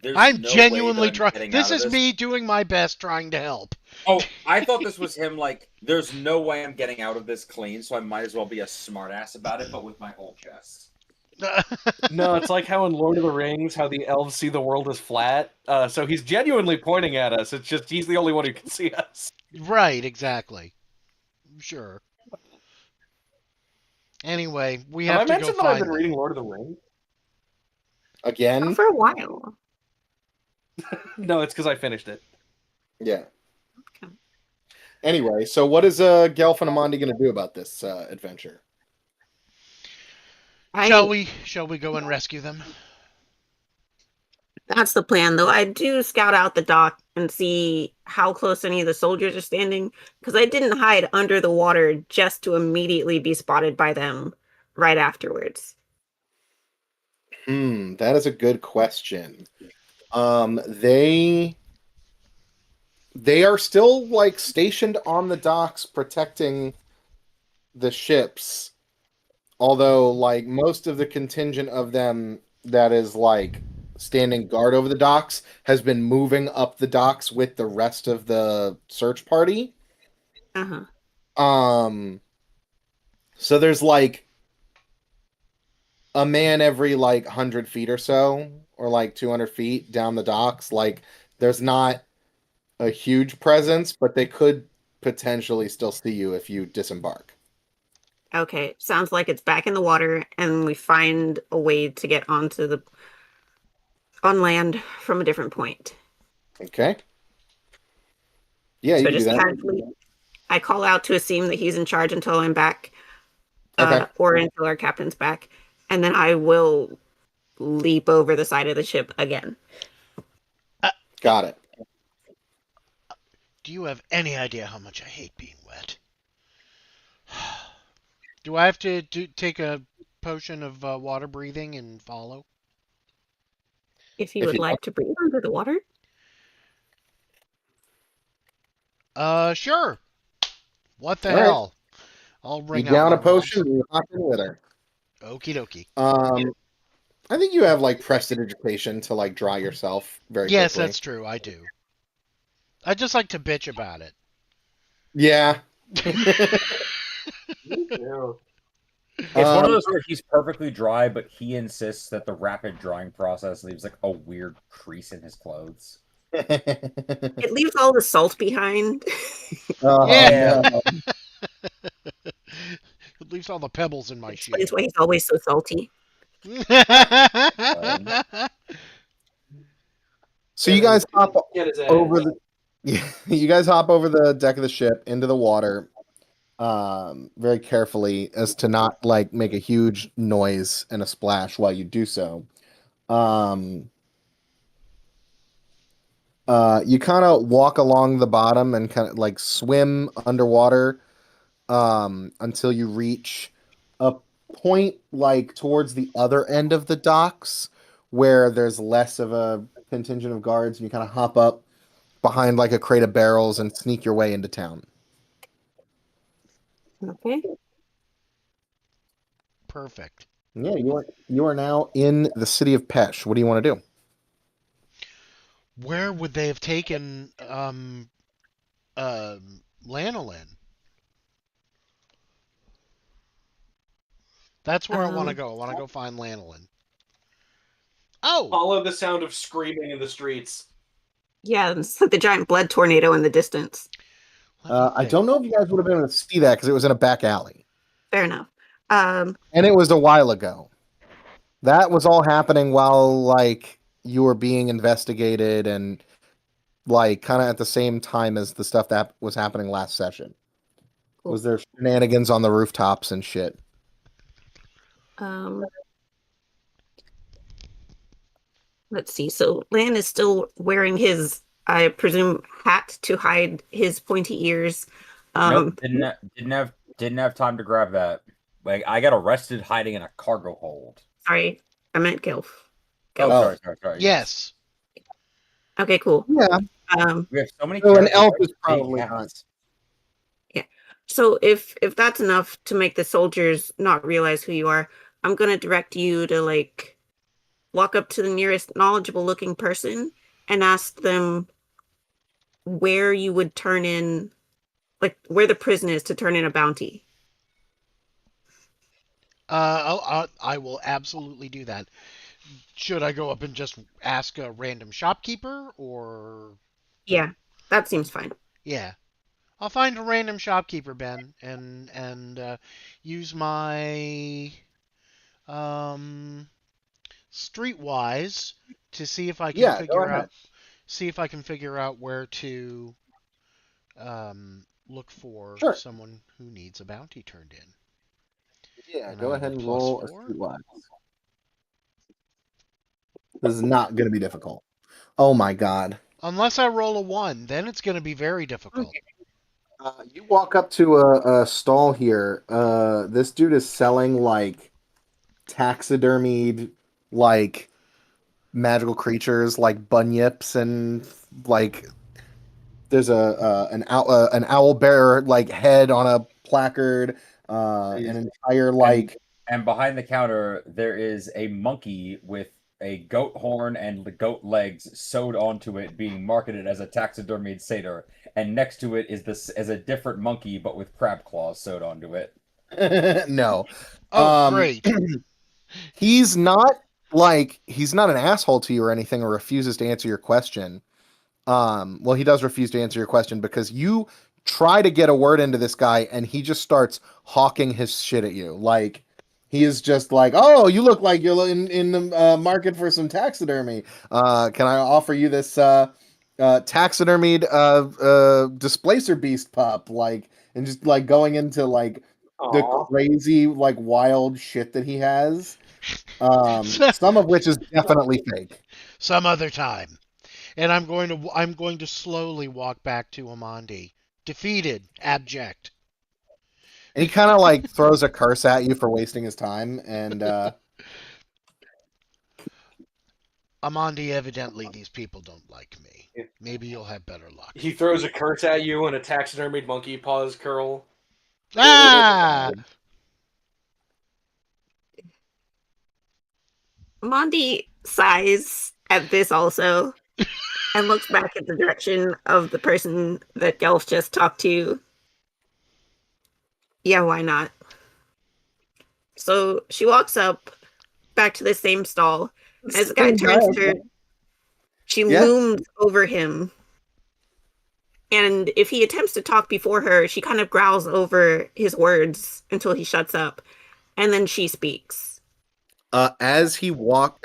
there's I'm no genuinely way that I'm trying. getting This out of is this. me doing my best trying to help. Oh, I thought this was him, like, there's no way I'm getting out of this clean, so I might as well be a smartass about it, but with my whole chest. No, it's like how in Lord of the Rings, how the elves see the world as flat. So he's genuinely pointing at us. It's just he's the only one who can see us. Right, exactly. Sure. Anyway, we Have have I to go mentioned that I've find been them. reading Lord of the Rings? again. For a while. No, it's because I finished it. Yeah. Okay. Anyway, so what is Gelf and Amandi going to do about this adventure? Shall I we go and rescue them? That's the plan, though. I do scout out the dock and see how close any of the soldiers are standing, because I didn't hide under the water just to immediately be spotted by them right afterwards. That is a good question. They are still like stationed on the docks protecting the ships. Although like most of the contingent of them that is like standing guard over the docks has been moving up the docks with the rest of the search party. Uh-huh. So there's like a man every like 100 feet or so, or like 200 feet down the docks. Like there's not a huge presence, but they could potentially still see you if you disembark. Okay, sounds like it's back in the water, and we find a way to get on land from a different point. Okay. Yeah, you So can do just that. casually, I call out to Asim that he's in charge until I'm back, Okay. or until our captain's back, and then I will leap over the side of the ship again. Got it. Do you have any idea how much I hate being wet? Do I have to take a potion of water breathing and follow? If you If would you like to breathe under the water. Sure. What the All right. hell? I'll You bring out down my a potion robes. and you hop in with her. Okie dokie. I think you have like prestidigitation to like dry yourself very Yes, quickly. that's true. I do. I just like to bitch about it. Yeah. It's one of those where he's perfectly dry, but he insists that the rapid drying process leaves like a weird crease in his clothes. It leaves all the salt behind. Oh, Yeah. no. It leaves all the pebbles in my Explains shoe. why he's always so salty. So you guys hop Get his ass. over the you guys hop over the deck of the ship into the water very carefully as to not like make a huge noise and a splash while you do so. You kind of walk along the bottom and kind of like swim underwater until you reach a point like towards the other end of the docks where there's less of a contingent of guards. And you kind of hop up behind like a crate of barrels and sneak your way into town. Okay. Perfect. Yeah, you are now in the city of Pesh. What do you want to do? Where would they have taken Lan O Lin? That's where I want to go. I want to go find Lan O Lin. Oh, Follow the sound of screaming in the streets. Yeah, it's like the giant blood tornado in the distance. let me I think. don't know if you guys would have been able to see that because it was in a back alley. Fair enough. And it was a while ago. That was all happening while like you were being investigated and like kind of at the same time as the stuff that was happening last session. Cool. Was there shenanigans on the rooftops and shit? Let's see. So Lan is still wearing his, I presume, hat to hide his pointy ears. Nope, didn't have time to grab that. Like I got arrested hiding in a cargo hold. Sorry, I meant Gilf. Oh, Oh. sorry. Yes. Okay, cool. Yeah. We have so many. So an characters, elf right? is probably Big not. hats. So if that's enough to make the soldiers not realize who you are, I'm gonna direct you to like walk up to the nearest knowledgeable looking person and ask them where you would turn in, like where the prison is to turn in a bounty. I will absolutely do that. Should I go up and just ask a random shopkeeper, or Yeah, that seems fine. yeah? I'll find a random shopkeeper, Ben, and use my streetwise to see if I can Yeah, go figure ahead. out where to look for Sure. someone who needs a bounty turned in. Yeah, And I go have ahead a and plus roll a 4. streetwise. This is not going to be difficult. Oh my god. Unless I roll a 1, then it's going to be very difficult. You walk up to a stall here. This dude is selling like taxidermied, like magical creatures, like bunyips, and like there's an owl bear like head on a placard. An entire like And behind the counter, there is a monkey with a goat horn and the goat legs sewed onto it, being marketed as a taxidermied satyr. And next to it is this as a different monkey, but with crab claws sewed onto it. no. Oh, Um, great. he's not an asshole to you or anything, or refuses to answer your question. Well, he does refuse to answer your question because you try to get a word into this guy and he just starts hawking his shit at you. Like he is just like, "Oh, you look like you're in the market for some taxidermy. Can I offer you this taxidermied displacer beast pup?" Like, and just like going into like the Aw. crazy, like wild shit that he has. Some of which is definitely fake. Some other time. And I'm going to slowly walk back to Amandi. Defeated, abject. And he kind of like throws a curse at you for wasting his time. And Amandi, evidently these people don't like me. Maybe you'll have better luck. He throws a curse at you and a taxidermied monkey paws curl. Ah! Mondi sighs at this also and looks back at the direction of the person that Gelf just talked to. Yeah, why not? So she walks up back to the same stall. As the guy turns to her, she looms over him. And if he attempts to talk before her, she kind of growls over his words until he shuts up. And then she speaks. as you walk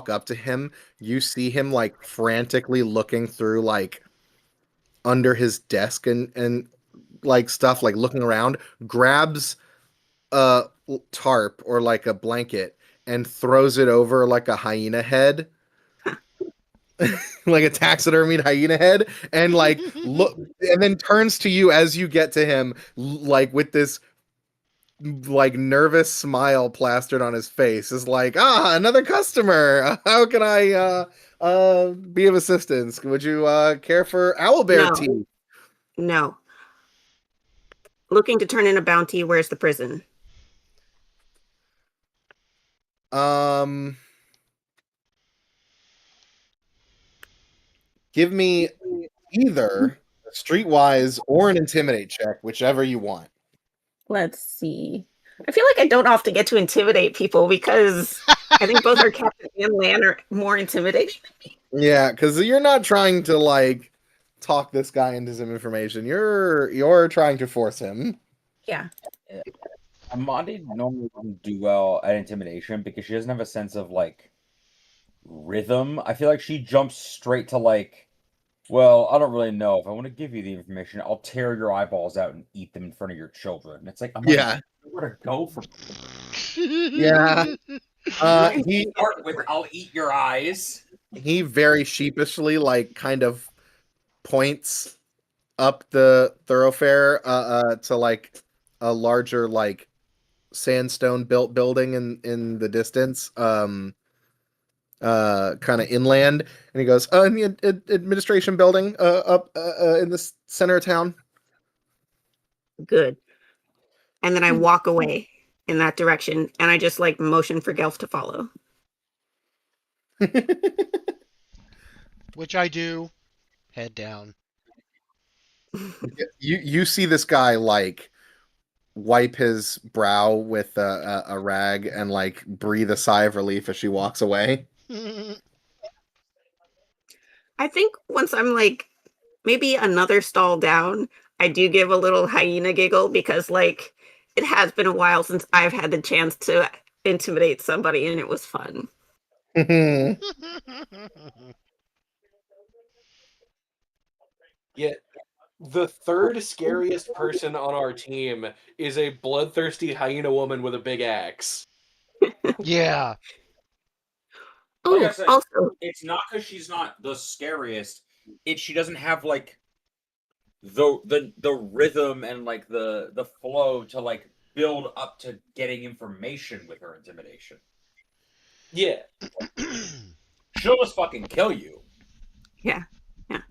up to him, you see him like frantically looking through like under his desk and like stuff, like looking around, grabs a tarp or like a blanket and throws it over like a hyena head. Like a taxidermied hyena head, and like look, and then turns to you as you get to him, like with this like nervous smile plastered on his face. Is like, another customer. How can I be of assistance? Would you care for owlbear No. tea? No. Looking to turn in a bounty, where's the prison? Give me either a streetwise or an intimidate check, whichever you want. Let's see. I feel like I don't often get to intimidate people because I think both our captain and Lan are more intimidating. Yeah, because you're not trying to like talk this guy into some information. You're trying to force him. Yeah. Amandi normally doesn't do well at intimidation because she doesn't have a sense of like rhythm. I feel like she jumps straight to like, well, I don't really know. If I want to give you the information, I'll tear your eyeballs out and eat them in front of your children. It's like, Yeah. Where to go from? Yeah. He Start with, I'll eat your eyes. he very sheepishly like kind of points up the thoroughfare to like a larger like sandstone built building in the distance, kind of inland, and he goes, in the administration building up in the center of town. Good. And then I walk away in that direction and I just like motion for Gelf to follow. Which I do. Head down. You see this guy like wipe his brow with a rag and like breathe a sigh of relief as she walks away. I think once I'm like maybe another stall down, I do give a little hyena giggle because like it has been a while since I've had the chance to intimidate somebody and it was fun. Yeah, the third scariest person on our team is a bloodthirsty hyena woman with a big axe. Yeah. Like I Oh, said, also, it's not because she's not the scariest. She doesn't have like the rhythm and like the flow to like build up to getting information with her intimidation. Yeah. She'll just fucking kill you. yeah. Yeah.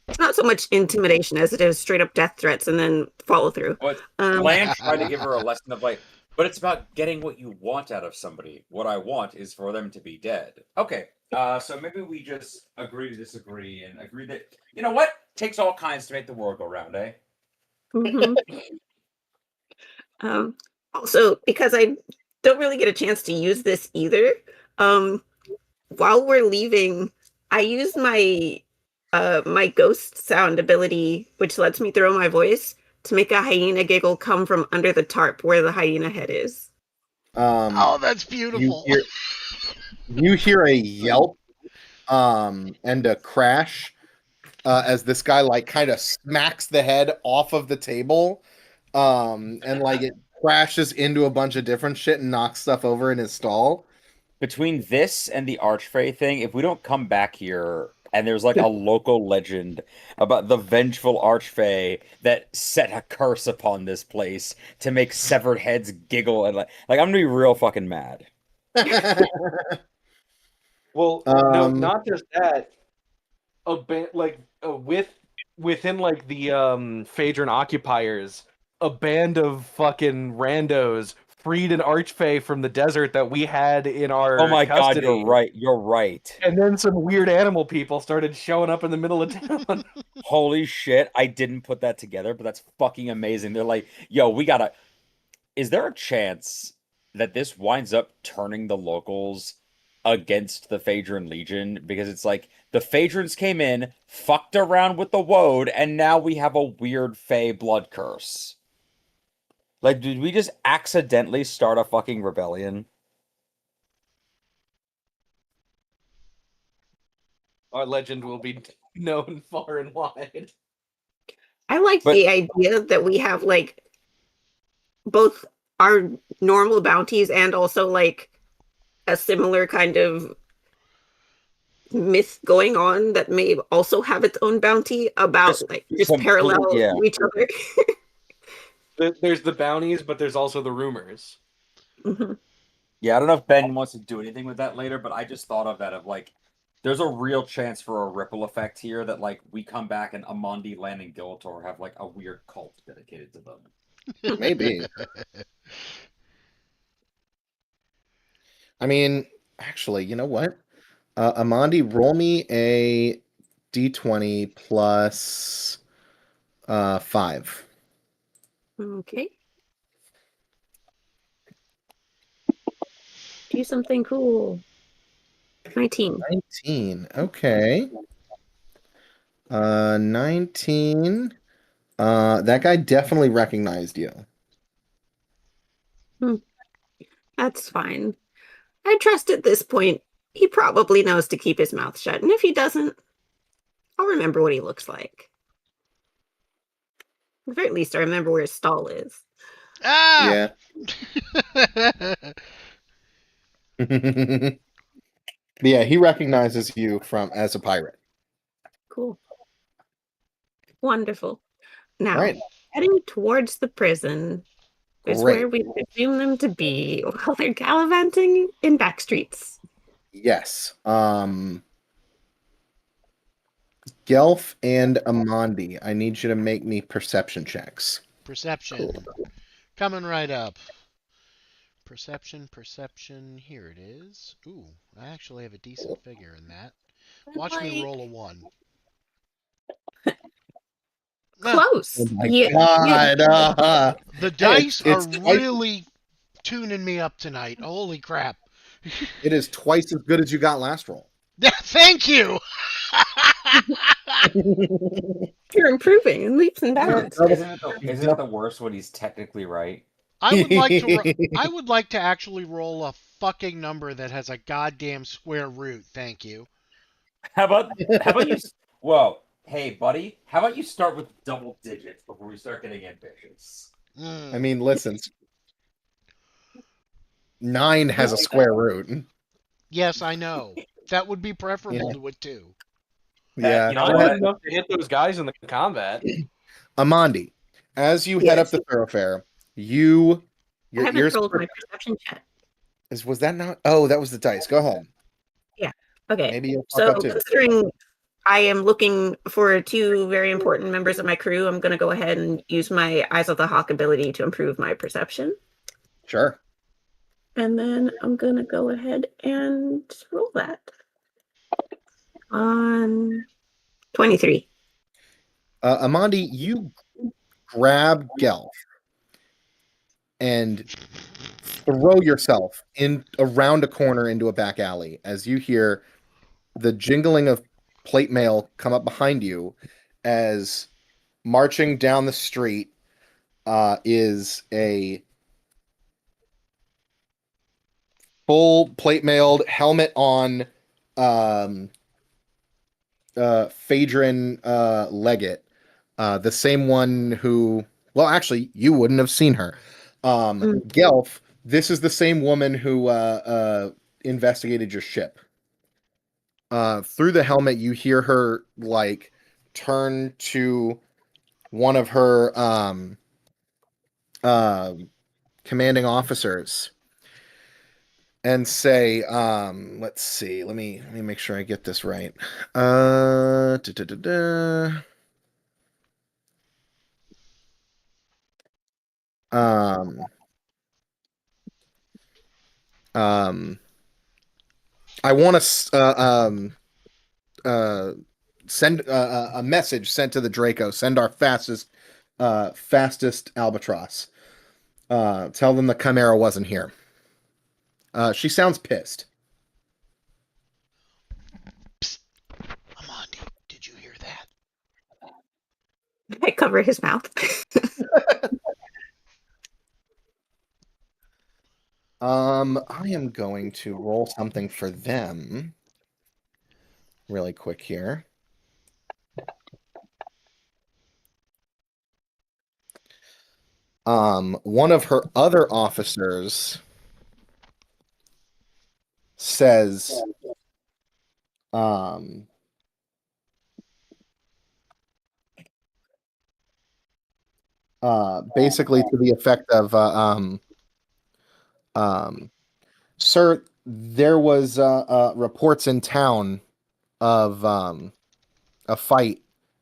It's not so much intimidation as it is straight up death threats and then follow through. But Um, Lan tried to give her a lesson of like, but it's about getting what you want out of somebody. What I want is for them to be dead. Okay, so maybe we just agree to disagree and agree that you know what takes all kinds to make the world go round, eh? mhm. Also, because I don't really get a chance to use this either, um, while we're leaving, I use my ghost sound ability, which lets me throw my voice to make a hyena giggle come from under the tarp where the hyena head is. Oh, that's You beautiful. hear a yelp and a crash as this guy like kind of smacks the head off of the table and like it crashes into a bunch of different shit and knocks stuff over in his stall. Between this and the Archfey thing, if we don't come back here and there's like a local legend about the vengeful Archfey that set a curse upon this place to make severed heads giggle and like I'm gonna be real fucking mad. Well, no, Um, not just that. Within like the Phaedron occupiers, a band of fucking randos freed an archfey from the desert that we had in our Oh my god, custody. you're right. You're right. And then some weird animal people started showing up in the middle of town. Holy shit, I didn't put that together, but that's fucking amazing. They're like, yo, we gotta. Is there a chance that this winds up turning the locals against the Phaedron Legion? Because it's like the Phaedrons came in, fucked around with the Woad, and now we have a weird Fey blood curse. Like, did we just accidentally start a fucking rebellion? Our legend will be known far and wide. I like But the idea that we have like both our normal bounties and also like a similar kind of myth going on that may also have its own bounty about Just like just complete- parallel yeah. to each other. There's the bounties, but there's also the rumors. Mhm. Yeah, I don't know if Ben wants to do anything with that later, but I just thought of that of like there's a real chance for a ripple effect here that like we come back and Amandi, Lan, and Giltor have like a weird cult dedicated to them. maybe. I mean, actually, you know what? Amandi, roll me a d20 plus 5. Okay. Do something cool. 19. 19. Okay. 19. That guy definitely recognized you. That's fine. I trust at this point he probably knows to keep his mouth shut, and if he doesn't, I'll remember what he looks like. At the very least, I remember where his stall is. Ah! Yeah. Yeah, he recognizes you from as a pirate. Cool. Wonderful. Now, Right. heading towards the prison is Great. where we presume them to be while they're gallivanting in back streets. Yes. Gelf and Amandi, I need you to make me perception checks. Perception. Coming right up. Perception. Here it is. Ooh, I actually have a decent figure in that. Watch me roll a 1. Close. Oh my Yeah. god. The dice it's are twice- really tuning me up tonight. Holy crap. It is twice as good as you got last roll. Thank you. You're improving in leaps and bounds. Isn't it the worst when he's technically right? I would like to. I would like to actually roll a fucking number that has a goddamn square root. Thank you. How about you? Well, hey, buddy. How about you start with double digits before we start getting ambitious? Mm. I mean, listen, 9 has a square root. Yes, I know. That would be preferable Yeah. to it too. Yeah. You know Not what? enough to hit those guys in the combat. Amandi, as you head up Yes. the thoroughfare, your I haven't ears rolled my perception check. was that not? Oh, that was the dice. Go ahead. Okay. Maybe you'll fuck So up too. considering I am looking for 2 very important members of my crew, I'm going to go ahead and use my Eyes of the Hawk ability to improve my perception. Sure. And then I'm going to go ahead and roll that. On 23. Amandi, you grab Gelf and throw yourself in around a corner into a back alley as you hear the jingling of plate mail come up behind you as marching down the street is a full plate mailed helmet on Phaedron Leggett, the same one who, well, actually, you wouldn't have seen her. Gelf, this is the same woman who investigated your ship. Through the helmet, you hear her like turn to one of her commanding officers and say, let's see, let me make sure I get this right. I want to send a message sent to the Draco. Send our fastest albatross. Tell them the Chimera wasn't here. She sounds pissed. Psst. Amandi, did you hear that? I cover his mouth. I am going to roll something for them really quick here. One of her other officers says, basically to the effect of, sir, there was reports in town of a fight,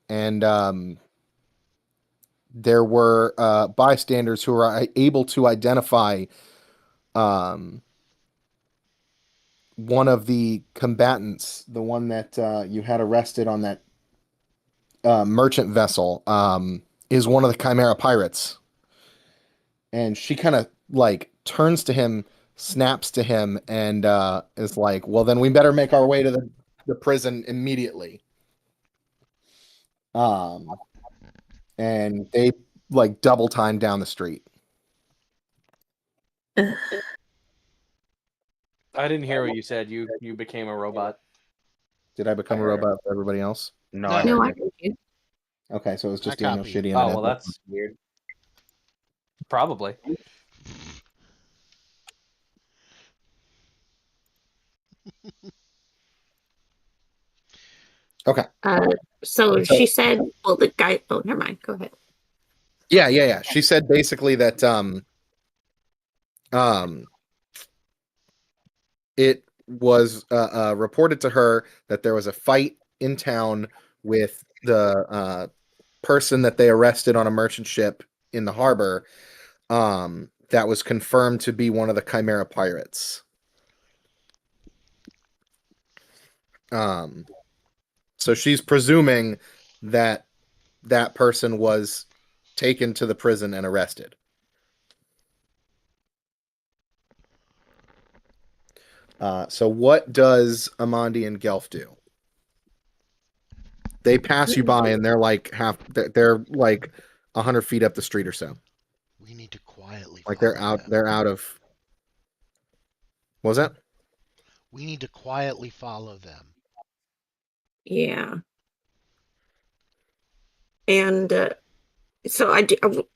and there were bystanders who were able to identify one of the combatants, the one that you had arrested on that merchant vessel, is one of the Chimera pirates. And she kind of like turns to him, snaps to him, and is like, well, then we better make our way to the prison immediately. And they like double time down the street. I didn't hear what you said. You became a robot. Did I become a robot for everybody else? No, No. I No, heard I you. heard you. Okay, so it was just I Daniel copied. Shitty. Oh, well, that's weird. Probably. Okay. So she said, well, the guy, oh, never mind. Go ahead. Yeah. She said basically that it was reported to her that there was a fight in town with the person that they arrested on a merchant ship in the harbor, that was confirmed to be one of the Chimera pirates. So she's presuming that that person was taken to the prison and arrested. So what does Amandi and Gelf do? They pass you by and they're like 100 feet up the street or so. We need to quiet quietly Like follow they're out. them. They're out of. What was that? We need to quietly follow them. Yeah. And so I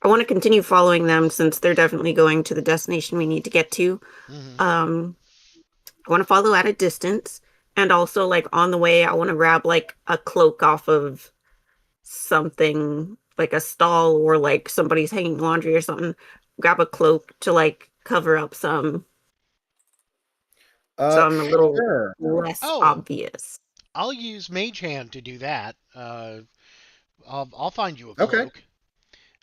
want to continue following them since they're definitely going to the destination we need to get to. Hmm. I want to follow at a distance. And also, like, on the way, I want to grab, like, a cloak off of something, like a stall or, like, somebody's hanging laundry or something. Grab a cloak to, like, cover up some, so I'm a little Sure. less Oh, obvious. I'll use Mage Hand to do that. I'll find you a Okay. cloak.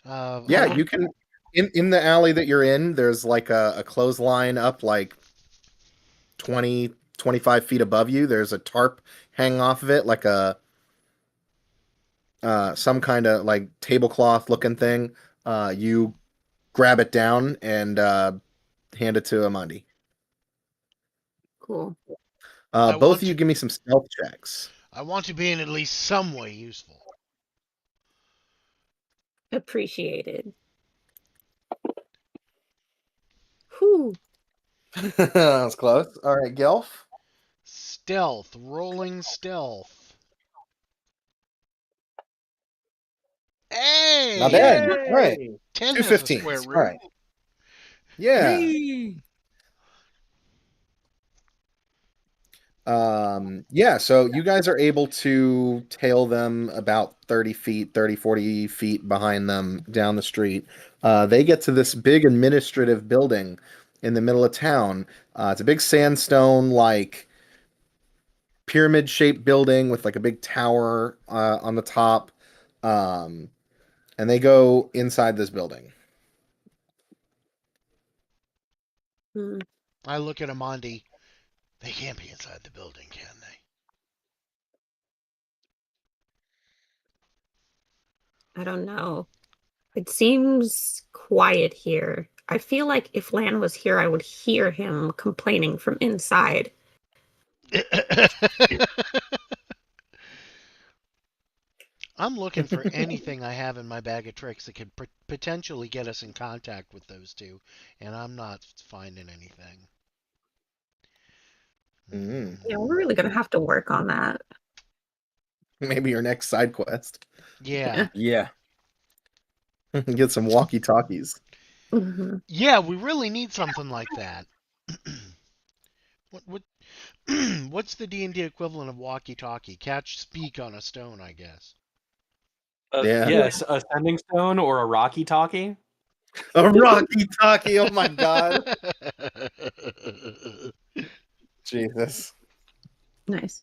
Uh, Yeah, Okay. you can. In the alley that you're in, there's like a clothesline up like 20, 25 feet above you. There's a tarp hanging off of it, like a some kind of like tablecloth looking thing. You grab it down and hand it to Amandi. Cool. I Both want of you to. give me some stealth checks. I want to be in at least some way useful. Appreciated. Whew. That's close. All right, Gelf. Stealth, rolling stealth. Not bad. Hey, All right, Yay! 10 two has a square 15s. All root. right. Yeah. Yee! Yeah, so you guys are able to tail them about 30 feet, 30, 40 feet behind them down the street. They get to this big administrative building in the middle of town. It's a big sandstone, like pyramid-shaped building with like a big tower on the top. Um, and they go inside this building. Hmm. I look at Amandi. They can't be inside the building, can they? I don't know. It seems quiet here. I feel like if Lan was here, I would hear him complaining from inside. I'm looking for anything I have in my bag of tricks that could potentially get us in contact with those two, and I'm not finding anything. Mm. Yeah, we're really gonna have to work on that. Maybe your next side quest. Yeah. Yeah. Get some walkie-talkies. Hmm. Yeah, we really need something like that. what what's the D&D equivalent of walkie-talkie? Catch speak on a stone, I guess. Yeah. Yeah. Yes, a sending stone or a Rocky Talkie. A walkie-talkie. Oh my god. Jesus. Nice.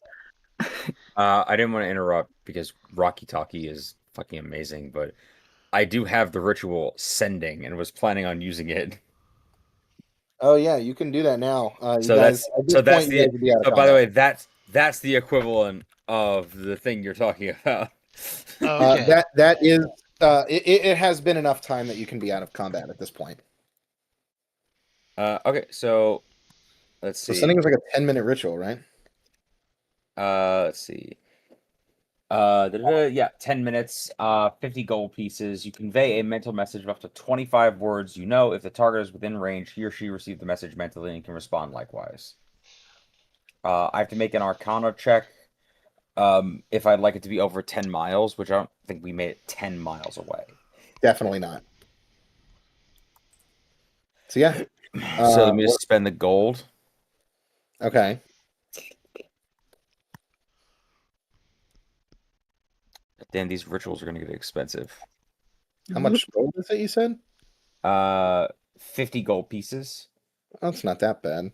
I didn't want to interrupt because Rocky Talkie is fucking amazing, but I do have the ritual sending and was planning on using it. Oh yeah, you can do that now. You So guys, that's at this so that's point, you the guys would be out of so by the combat. way, that's the equivalent of the thing you're talking about. Okay. That is, it has been enough time that you can be out of combat at this point. Okay, so let's So see. sending is like a 10-minute ritual, right? Let's see. Yeah, 10 minutes, 50 gold pieces. You convey a mental message of up to 25 words. You know, if the target is within range, he or she received the message mentally and can respond likewise. I have to make an Arcana check. If I'd like it to be over 10 miles, which I don't think we made it 10 miles away. Definitely not. So yeah. So let me just spend the gold. Okay. Damn, these rituals are gonna get expensive. How much gold is it? You said 50 gold pieces. that's not that bad.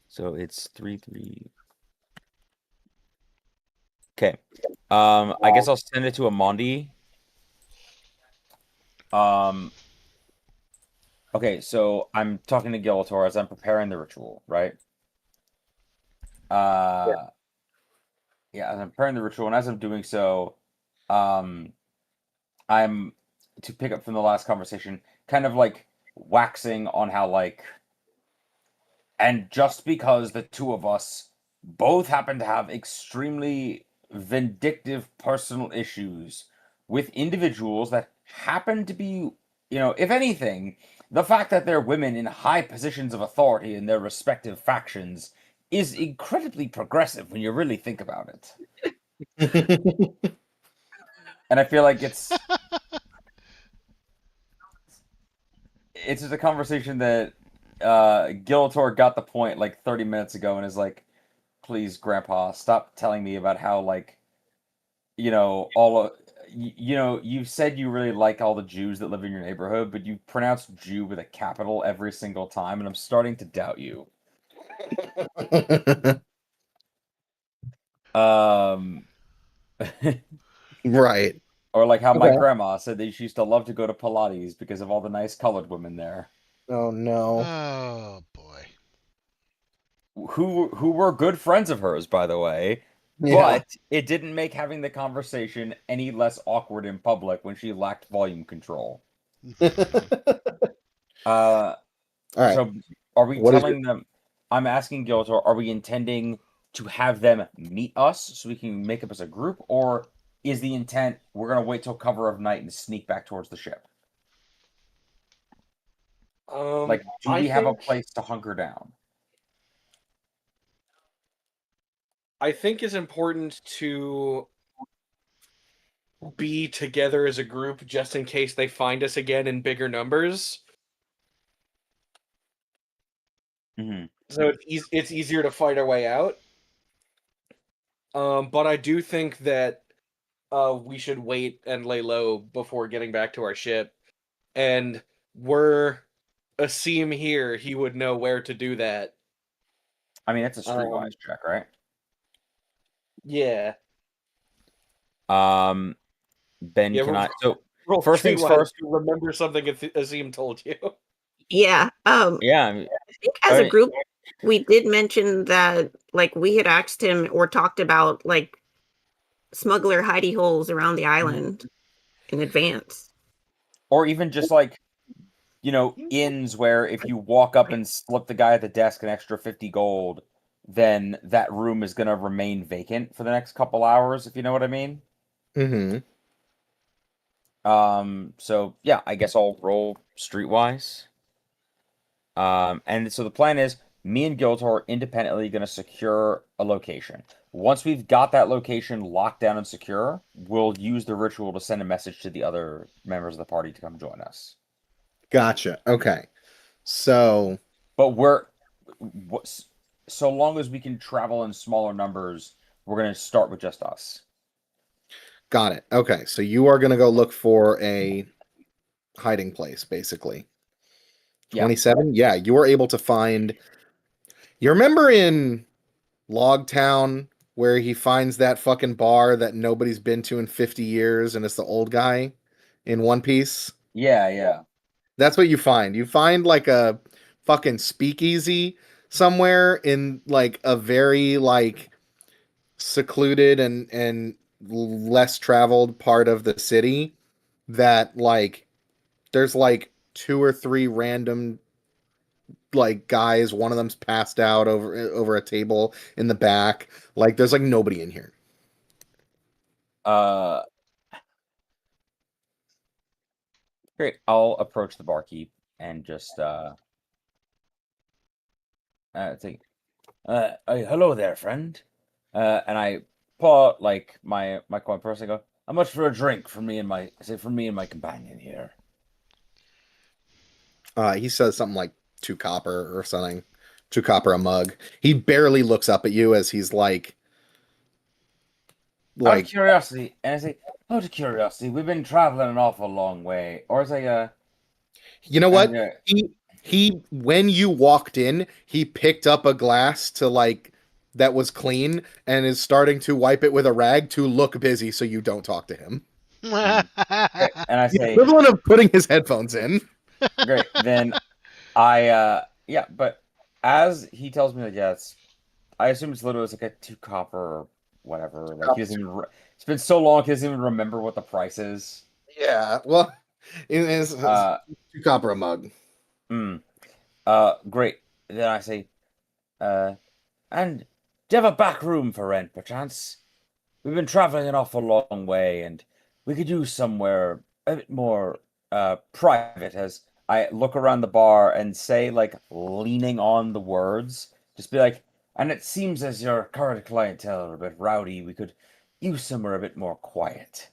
So it's 3. Okay. I guess I'll send it to Amandi. Okay, so I'm talking to Gelator as I'm preparing the ritual, right? Yeah, as I'm preparing the ritual, and as I'm doing so, I'm to pick up from the last conversation, kind of like waxing on how like, and just because the two of us both happen to have extremely vindictive personal issues with individuals that happen to be if anything, the fact that they're women in high positions of authority in their respective factions is incredibly progressive when you really think about it. And I feel like it's just a conversation that Giltor got the point like 30 minutes ago and is like, please, Grandpa, stop telling me about how all of you've said you really like all the Jews that live in your neighborhood, but you pronounce Jew with a capital every single time, and I'm starting to doubt you. Right. Or like how my Okay. grandma said that she used to love to go to Pilates because of all the nice colored women there. Oh no. Oh boy. Who were good friends of hers, by the way. Yeah. But it didn't make having the conversation any less awkward in public when she lacked volume control. All right. So are we What is telling them? I'm asking Giltor, are we intending to have them meet us so we can make up as a group, or is the intent we're gonna wait till cover of night and sneak back towards the ship? Like, do we have a place to hunker down? I think it's important to be together as a group just in case they find us again in bigger numbers. Mm-hmm. So it's easier to fight our way out. But I do think that we should wait and lay low before getting back to our ship. And were Asim here, he would know where to do that. I mean, that's a streetwise check, right? Yeah. Ben, Yeah, can I? So roll first things streetwise first. to remember something Asim told you. Yeah. Yeah, I mean, I think as a group, we did mention that like we had asked him or talked about like smuggler hidey holes around the island in advance. or even just like inns where if you walk up and slip the guy at the desk an extra 50 gold, then that room is gonna remain vacant for the next couple hours, if you know what I mean. Mm-hmm. So yeah, I guess I'll roll streetwise. And so the plan is me and Giltor are independently going to secure a location. Once we've got that location locked down and secure, we'll use the ritual to send a message to the other members of the party to come join us. Gotcha. Okay. So, But so long as we can travel in smaller numbers, we're going to start with just us. got it. Okay. So you are going to go look for a hiding place, basically. 27? Yeah, you were able to find. You remember in Logtown where he finds that fucking bar that nobody's been to in 50 years and it's the old guy in One Piece? Yeah. That's what you find. You find like a fucking speakeasy somewhere in like a very like secluded and less traveled part of the city that like there's like two or three random like guys, one of them's passed out over a table in the back. Like there's like nobody in here. Great. I'll approach the barkeep and just say, hello there, friend. And I pull out like my coin purse and go, how much for a drink for me and my companion here? He says something like 2 copper or something. 2 copper a mug. He barely looks up at you as he's like Out of curiosity, and I say, out of curiosity, we've been traveling an awful long way. Or as I you know what? He when you walked in, he picked up a glass to like that was clean and is starting to wipe it with a rag to look busy so you don't talk to him. and I The say, equivalent of putting his headphones in. great. Then I but as he tells me that I assume it's literally like a 2 copper or whatever. Like he doesn't even it's been so long he doesn't even remember what the price is. Yeah, well, it is 2 copper a mug. Great. Then I say, and do you have a back room for rent, perchance? We've been traveling an awful long way, and we could use somewhere a bit more private as I look around the bar and say, like, leaning on the words, just be like, and it seems as your current clientele are a bit rowdy, we could use somewhere a bit more quiet.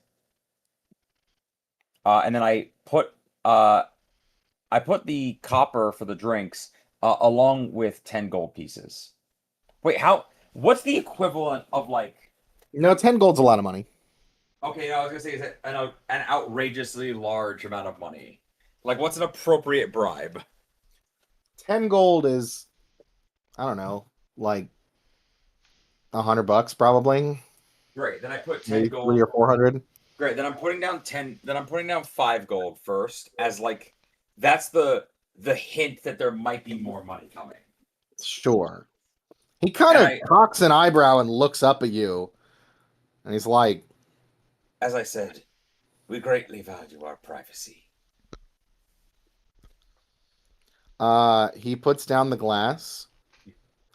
And then I put the copper for the drinks along with 10 gold pieces. Wait, what's the equivalent of, like, 10 gold's a lot of money. okay, I was gonna say, is it an outrageously large amount of money? Like, what's an appropriate bribe? 10 gold is, I don't know, like $100 probably. Great. Then I put 10 Maybe gold. 300 or 400. Great. Then I'm putting down 10. Then I'm putting down 5 gold first, as like that's the hint that there might be more money coming. Sure. He kind of cocks an eyebrow and looks up at you, and he's like, as I said, we greatly value our privacy. He puts down the glass,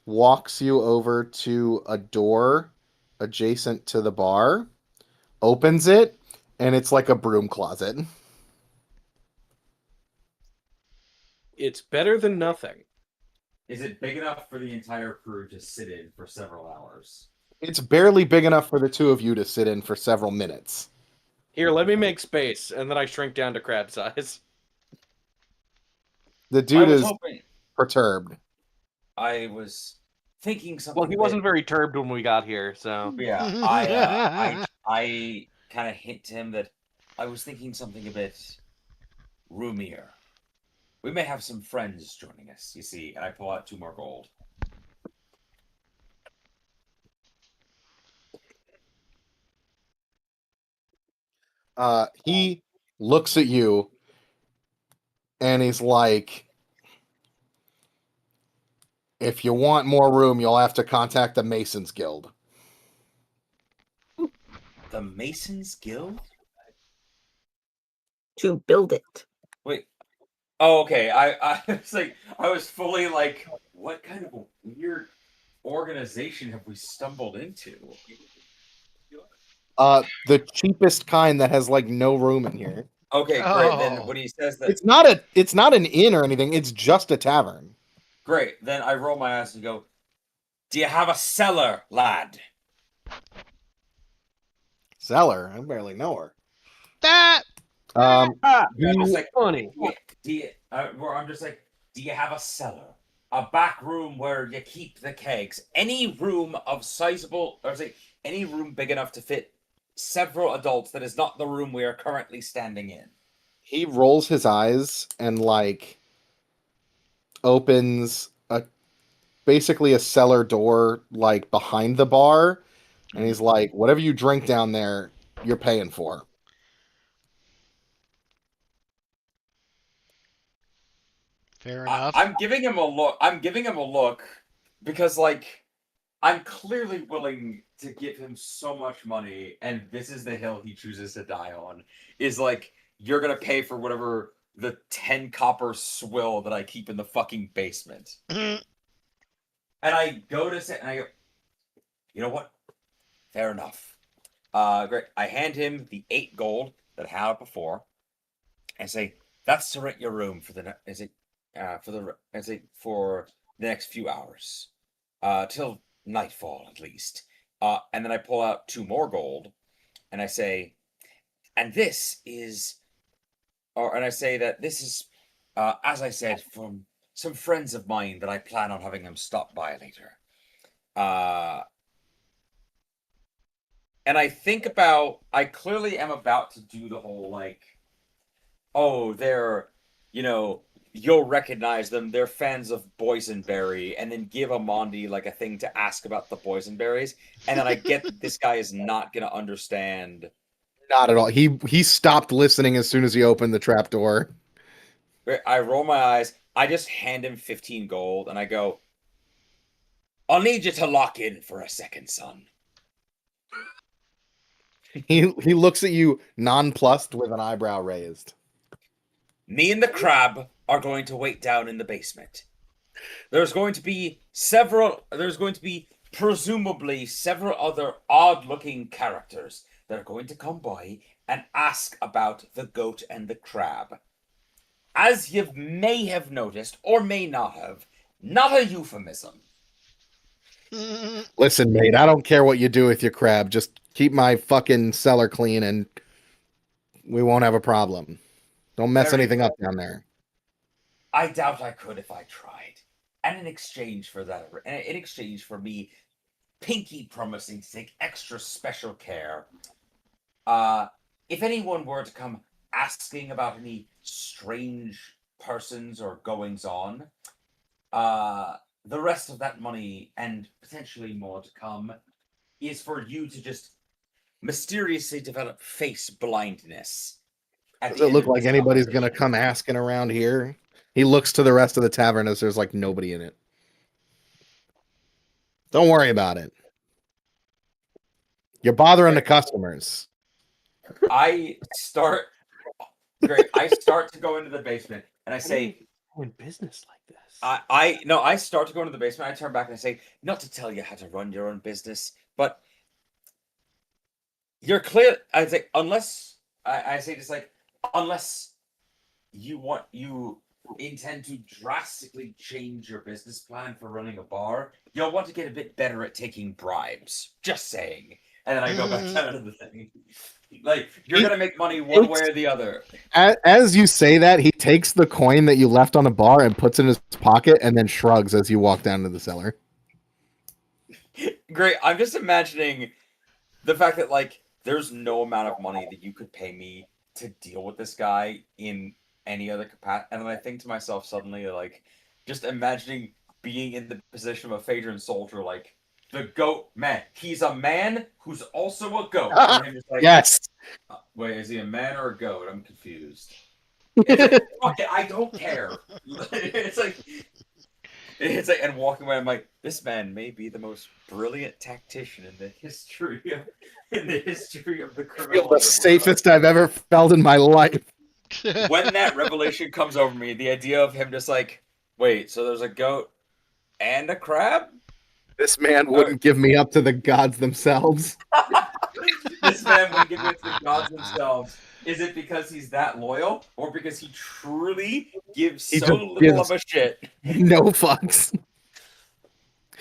walks you over to a door adjacent to the bar, opens it, and it's like a broom closet. It's better than nothing. Is it big enough for the entire crew to sit in for several hours? It's barely big enough for the two of you to sit in for several minutes. Here, let me make space, and then I shrink down to crab size. The dude is hoping, perturbed. I was thinking something. Well, he wasn't very turbed when we got here, so yeah. I kind of hint to him that I was thinking something a bit roomier. We may have some friends joining us, you see, and I pull out 2 more gold. He looks at you and he's like, if you want more room, you'll have to contact the Masons Guild. The Masons Guild? To build it. Wait. Oh, okay. I was like, I was fully like, what kind of a weird organization have we stumbled into? The cheapest kind that has like no room in here. Okay, great. Then when he says that, it's not an inn or anything. It's just a tavern. Great. Then I roll my eyes and go, do you have a cellar, lad? Cellar? I barely know her. That I'm just like, funny. I'm just like, do you have a cellar? A back room where you keep the kegs? Any room of sizable, or say, any room big enough to fit several adults that is not the room we are currently standing in? He rolls his eyes and like opens basically a cellar door like behind the bar, and he's like, whatever you drink down there, you're paying for. fair enough. I'm giving him a look because, like, I'm clearly willing to give him so much money, and this is the hill he chooses to die on. Is like, you're gonna pay for whatever the 10 copper swill that I keep in the fucking basement. And I go to say, and I go, you know what? Fair enough. Great. I hand him the 8 gold that I had before, and say, that's to rent your room for the for the next few hours, till nightfall at least. And then I pull out 2 more gold, and I say, and this is, and I say that this is, as I said, from some friends of mine that I plan on having them stop by later. And I think about, I clearly am about to do the whole, like, oh, they're, you'll recognize them, they're fans of boysenberry, and then give Amandi, like, a thing to ask about the boysenberries, and then I get that this guy is not going to understand. Not at all. He stopped listening as soon as he opened the trap door. I roll my eyes, I just hand him 15 gold, and I go, I'll need you to lock in for a second, son. He looks at you nonplussed with an eyebrow raised. Me and the crab are going to wait down in the basement. There's going to be presumably several other odd-looking characters that are going to come by and ask about the goat and the crab. As you may have noticed, or may not have, not a euphemism. Listen, mate, I don't care what you do with your crab. Just keep my fucking cellar clean and we won't have a problem. Don't mess Very anything up good. down there. I doubt I could if I tried. And in exchange for me pinky promising to take extra special care, if anyone were to come asking about any strange persons or goings on, the rest of that money and potentially more to come is for you to just mysteriously develop face blindness. Does it look like anybody's gonna come asking around here? He looks to the rest of the tavern as there's like nobody in it. Don't worry about it. You're bothering the customers. I start to go into the basement and I say, in business like this. I start to go into the basement. I turn back and I say, not to tell you how to run your own business, but you're clear. I say, unless you intend to drastically change your business plan for running a bar, you'll want to get a bit better at taking bribes. Just saying. And then I go back down to the thing. Like, you're going to make money one way or the other. As you say that, he takes the coin that you left on the bar and puts it in his pocket and then shrugs as you walk down to the cellar. Great. I'm just imagining the fact that, like, there's no amount of money that you could pay me to deal with this guy in any other capacity. And then I think to myself suddenly, like, just imagining being in the position of a Phaedron soldier, like, the goat man. He's a man who's also a goat. And him just like, yes. Wait, is he a man or a goat? I'm confused. It's like, fuck it, I don't care. it's like, and walking away, I'm like, this man may be the most brilliant tactician in the history of the criminal. Feel the safest I've ever felt in my life. When that revelation comes over me, the idea of him just like, wait, so there's a goat and a crab? This man wouldn't give me up to the gods themselves. This man wouldn't give me up to the gods themselves. Is it because he's that loyal, or because he truly gives little of a shit? No fucks.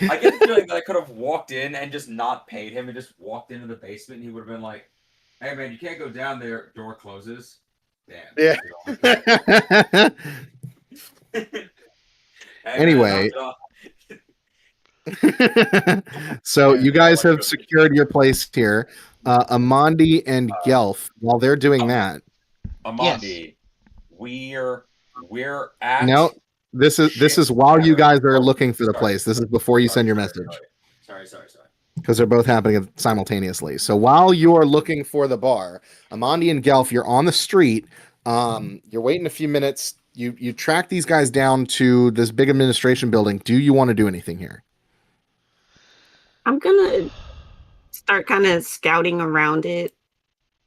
I get the feeling that I could have walked in and just not paid him and just walked into the basement and he would have been like, hey man, you can't go down there, door closes. Damn. Yeah. Hey, Anyway. Man, So you guys have secured your place here. Amandi and Gelf, while they're doing that. Amandi, we're at. No, this is while you guys are looking for the place. This is before you send your message. Sorry. Because they're both happening simultaneously. So while you're looking for the bar, Amandi and Gelf, you're on the street. You're waiting a few minutes. You track these guys down to this big administration building. Do you want to do anything here? I'm gonna start kind of scouting around it,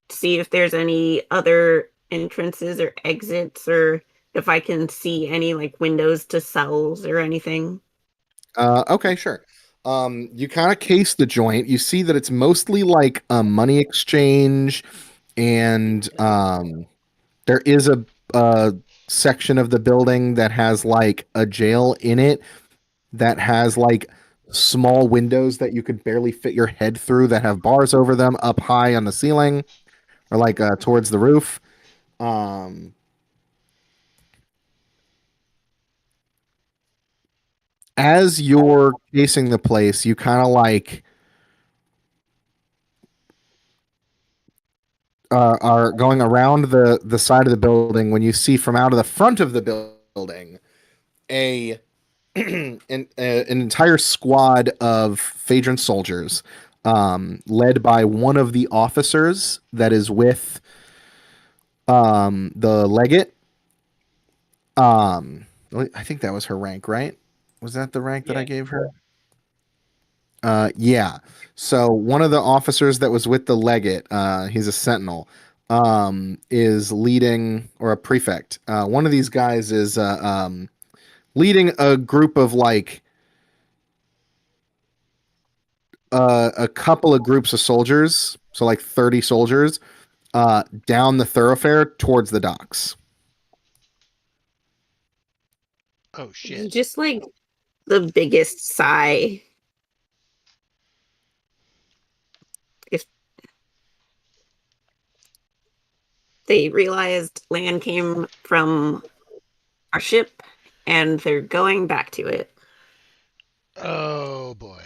see if there's any other entrances or exits, or if I can see any like windows to cells or anything. Okay, sure. You kind of case the joint. You see that it's mostly like a money exchange, and there is a section of the building that has like a jail in it that has like small windows that you could barely fit your head through that have bars over them up high on the ceiling or like towards the roof. As you're casing the place, you kind of like are going around the side of the building when you see from out of the front of the building an entire squad of Phaedron soldiers, led by one of the officers that is with the legate. I think that was her rank, right? Was that the rank that I gave her? Yeah. So one of the officers that was with the legate, he's a sentinel, is leading, or a prefect. One of these guys is leading a group of like a couple of groups of soldiers, so like 30 soldiers, down the thoroughfare towards the docks. Oh shit. Just like the biggest sigh. If they realized land came from our ship and they're going back to it. Oh boy.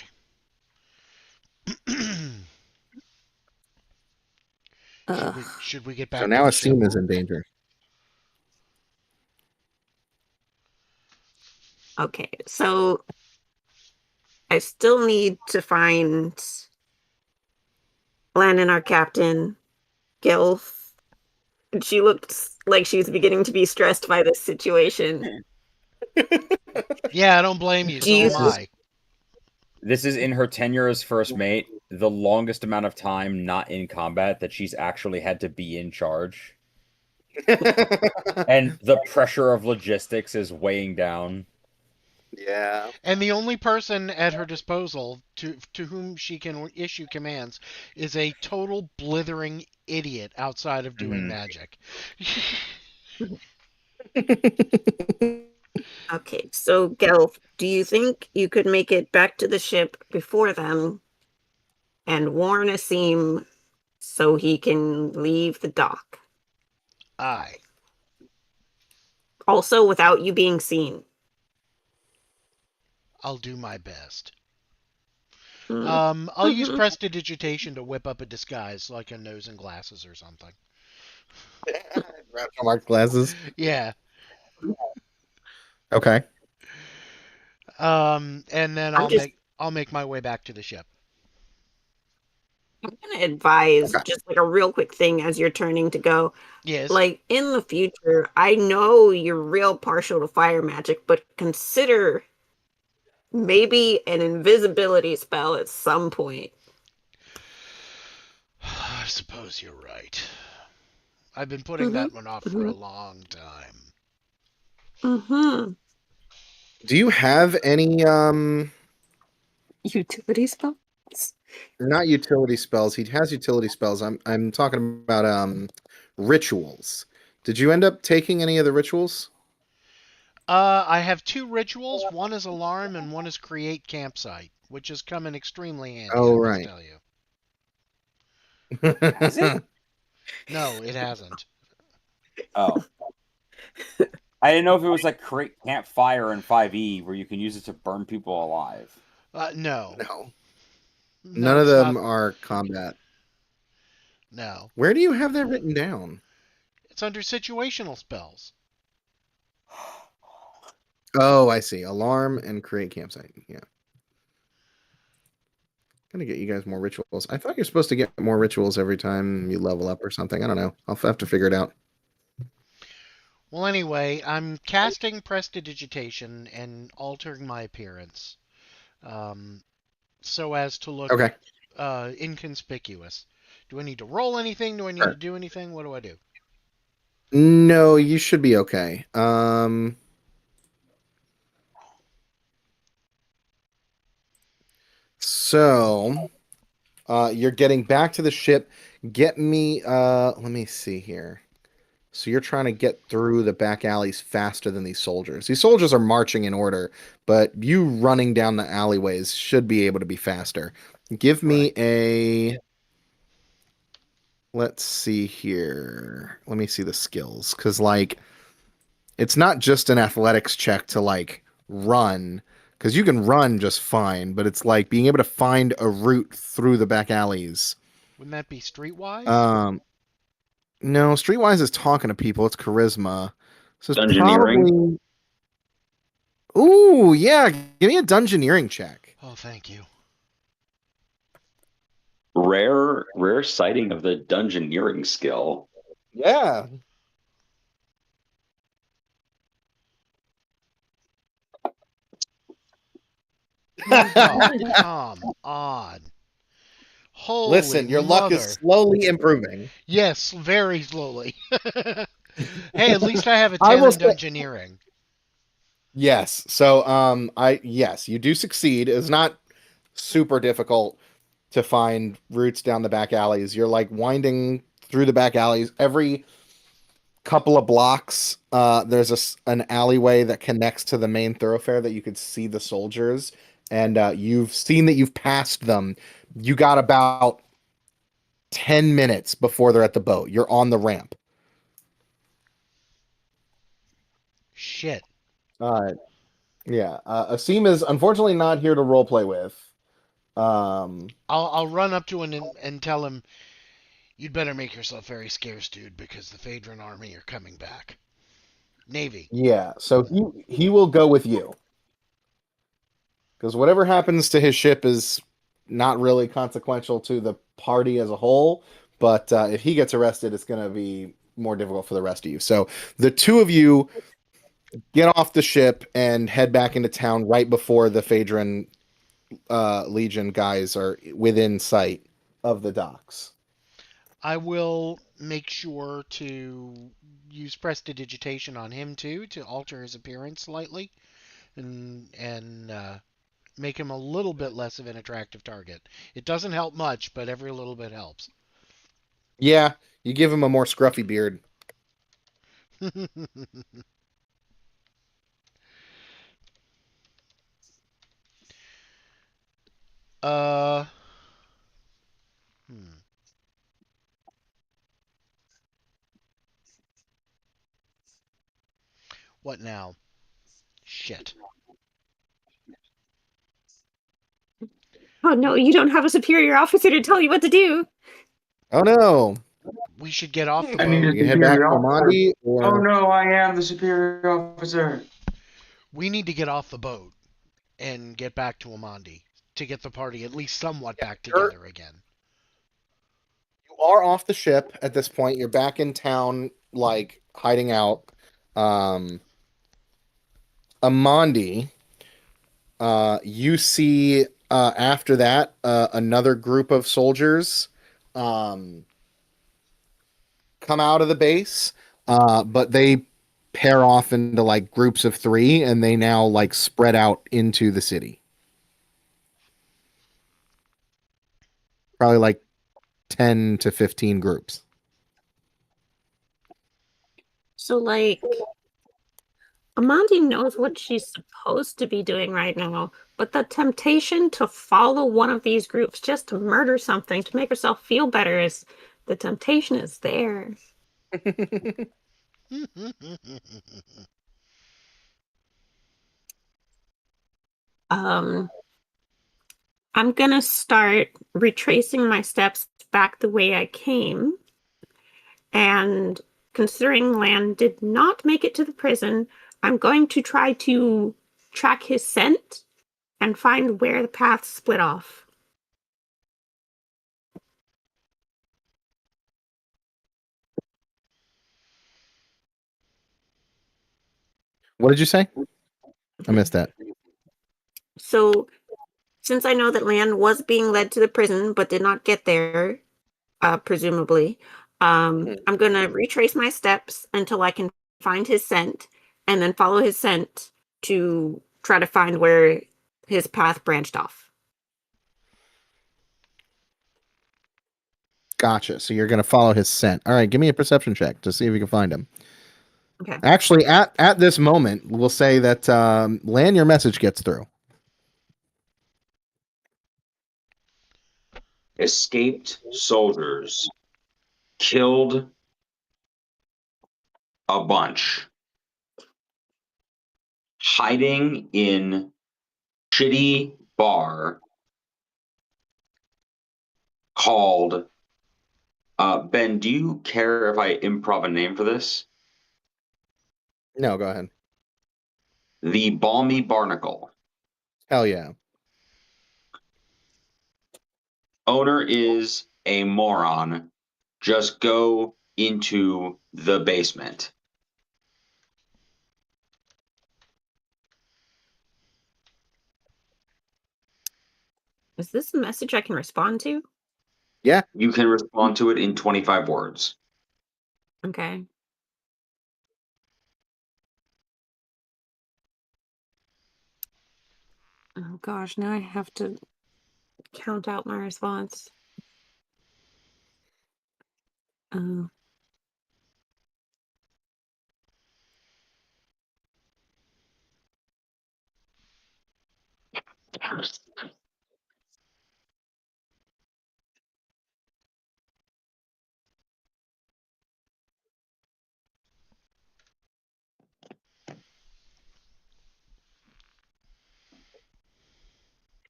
Should we get back So to now the ship? Asim is in danger. Okay, so I still need to find Landon, our captain, Gilf. She looked like she was beginning to be stressed by this situation. Yeah, I don't blame you. Do So you am I. This is in her tenure as first mate, the longest amount of time not in combat that she's actually had to be in charge. And the pressure of logistics is weighing down. Yeah. And the only person at her disposal to whom she can issue commands is a total blithering idiot outside of doing magic. Okay, so Gelf, do you think you could make it back to the ship before them and warn Asim so he can leave the dock? Aye. Also, without you being seen. I'll do my best. Mm. I'll use prestidigitation to whip up a disguise, like a nose and glasses or something. Marked glasses. Yeah. Okay. And then I'll make my way back to the ship. I'm gonna advise Okay. just like a real quick thing as you're turning to go. Yes. Like in the future, I know you're real partial to fire magic, but consider maybe an invisibility spell at some point. I suppose you're right. I've been putting that one off for a long time. Mm-hmm. Do you have any Utility spells? not utility spells? He has utility spells. I'm talking about rituals. Did you end up taking any of the rituals? I have two rituals. One is alarm and one is create campsite, which has come in extremely handy, Oh, I must right. tell you. Has it? No, it hasn't. Oh. I didn't know if it was like create campfire in 5e where you can use it to burn people alive. No. No. No, None of it's them not. are combat. No. Where do you have that written down? It's under situational spells. Oh, I see. Alarm and create campsite. Yeah. Gonna get you guys more rituals. I thought you're supposed to get more rituals every time you level up or something. I don't know. I'll have to figure it out. Well, anyway, I'm casting prestidigitation and altering my appearance, so as to look Okay. inconspicuous. Do I need to roll anything? Do I need to do anything? What do I do? No, you should be okay. So, you're getting back to the ship. Get me, let me see here. So you're trying to get through the back alleys faster than these soldiers. These soldiers are marching in order, but you running down the alleyways should be able to be faster. Give me let's see here. Let me see the skills. Because, like, it's not just an athletics check to, like, run. Because you can run just fine, but it's like being able to find a route through the back alleys. Wouldn't that be streetwise? No, Streetwise is talking to people. It's charisma. So it's Dungeoneering? probably. Ooh, yeah. Give me a dungeoneering check. Oh, thank you. Rare sighting of the dungeoneering skill. Yeah. Oh, come on. Holy Listen, your luck is mother. slowly improving. Yes, very slowly. Hey, at least I have a I 10 will in say- dungeoneering. Yes. So yes, you do succeed. It's not super difficult to find routes down the back alleys. You're like winding through the back alleys. Every couple of blocks, there's an alleyway that connects to the main thoroughfare that you could see the soldiers, and you've seen that you've passed them. You got about 10 minutes before they're at the boat. You're on the ramp. Shit. All right. Yeah. Asim is unfortunately not here to roleplay with. I'll run up to him and tell him, you'd better make yourself very scarce, dude, because the Phaedron army are coming back. Navy. Yeah. So he will go with you. Because whatever happens to his ship is not really consequential to the party as a whole. But if he gets arrested, it's going to be more difficult for the rest of you. So the two of you get off the ship and head back into town right before the Phaedron Legion guys are within sight of the docks. I will make sure to use prestidigitation on him too to alter his appearance slightly and make him a little bit less of an attractive target. It doesn't help much, but every little bit helps. Yeah, you give him a more scruffy beard. uh. Hmm. What now? Shit. Oh no, you don't have a superior officer to tell you what to do. Oh no. We should get off the I need boat. a You can head back superior to officer. Amandi Oh or no, I am the superior officer. We need to get off the boat and get back to Amandi to get the party at least somewhat back you're, together again. you are off the ship at this point. You're back in town, like hiding out. Amandi, you see after that another group of soldiers um, come out of the base, but they pair off into like groups of three, and they now like spread out into the city. Probably like 10 to 15 groups. So, like, Amandi knows what she's supposed to be doing right now, but the temptation to follow one of these groups just to murder something to make herself feel better is the temptation is there. Um, I'm gonna start retracing my steps back the way I came. And considering Lan did not make it to the prison, I'm going to try to track his scent and find where the paths split off. What did you say? I missed that. So, since I know that Lan was being led to the prison but did not get there, presumably, I'm going to retrace my steps until I can find his scent and then follow his scent to try to find where his path branched off. Gotcha. So you're going to follow his scent. All right, give me a perception check to see if you can find him. Okay. Actually, at this moment, we'll say that Lan, your message gets through. Escaped soldiers killed a bunch. Hiding in shitty bar called Ben, do you care if I improv a name for this? No, go ahead. The Balmy Barnacle. Hell yeah. Owner is a moron. Just go into the basement. Is this a message I can respond to? Yeah. You can respond to it in 25 words. Okay. Oh gosh, now I have to count out my response. Uh,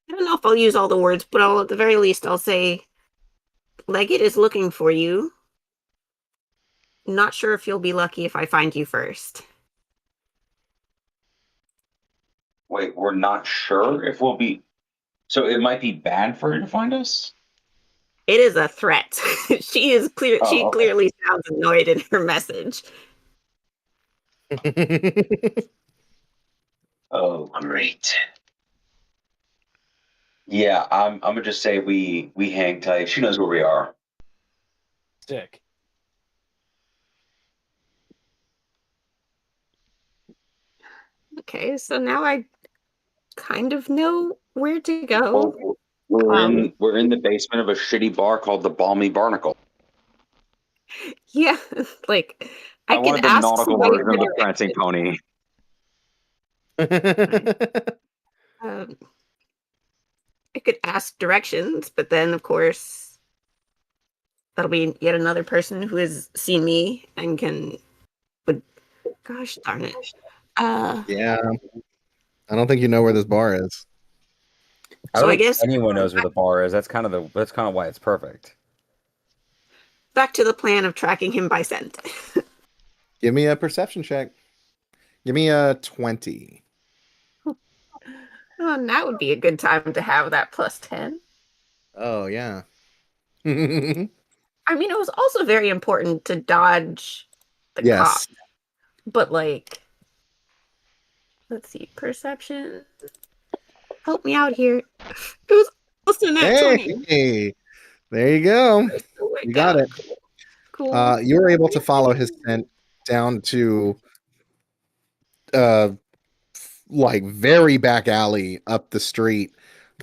I don't know if I'll use all the words, but I'll at the very least I'll say Leggett is looking for you. Not sure if you'll be lucky if I find you first. Wait, we're not sure if we'll be. So it might be bad for her to find us? It is a threat. She is clear. Oh, She okay. clearly sounds annoyed in her message. Oh, great. Yeah, I'm gonna just say we hang tight. She knows where we are. Stick. Okay, so now I kind of know where to go. Well, we're in the basement of a shitty bar called the Balmy Barnacle. Yeah, like I wanted could the ask nautical somebody version for of the Prancing directions. Pony. Um, I could ask directions, but then of course that'll be yet another person who has seen me and would gosh darn it. Yeah. I don't think you know where this bar is. I So don't I think guess anyone knows where the bar is. That's kind of why it's perfect. back to the plan of tracking him by scent. Give me a perception check. Give me a 20. Oh, that would be a good time to have that plus 10. Oh, yeah. I mean, it was also very important to dodge the cop, Yes. but like, let's see, perception. Help me out here. It was almost a nat 20. Hey, there you go. Oh my You got God. it. Cool. You were able to follow his scent down to like very back alley up the street,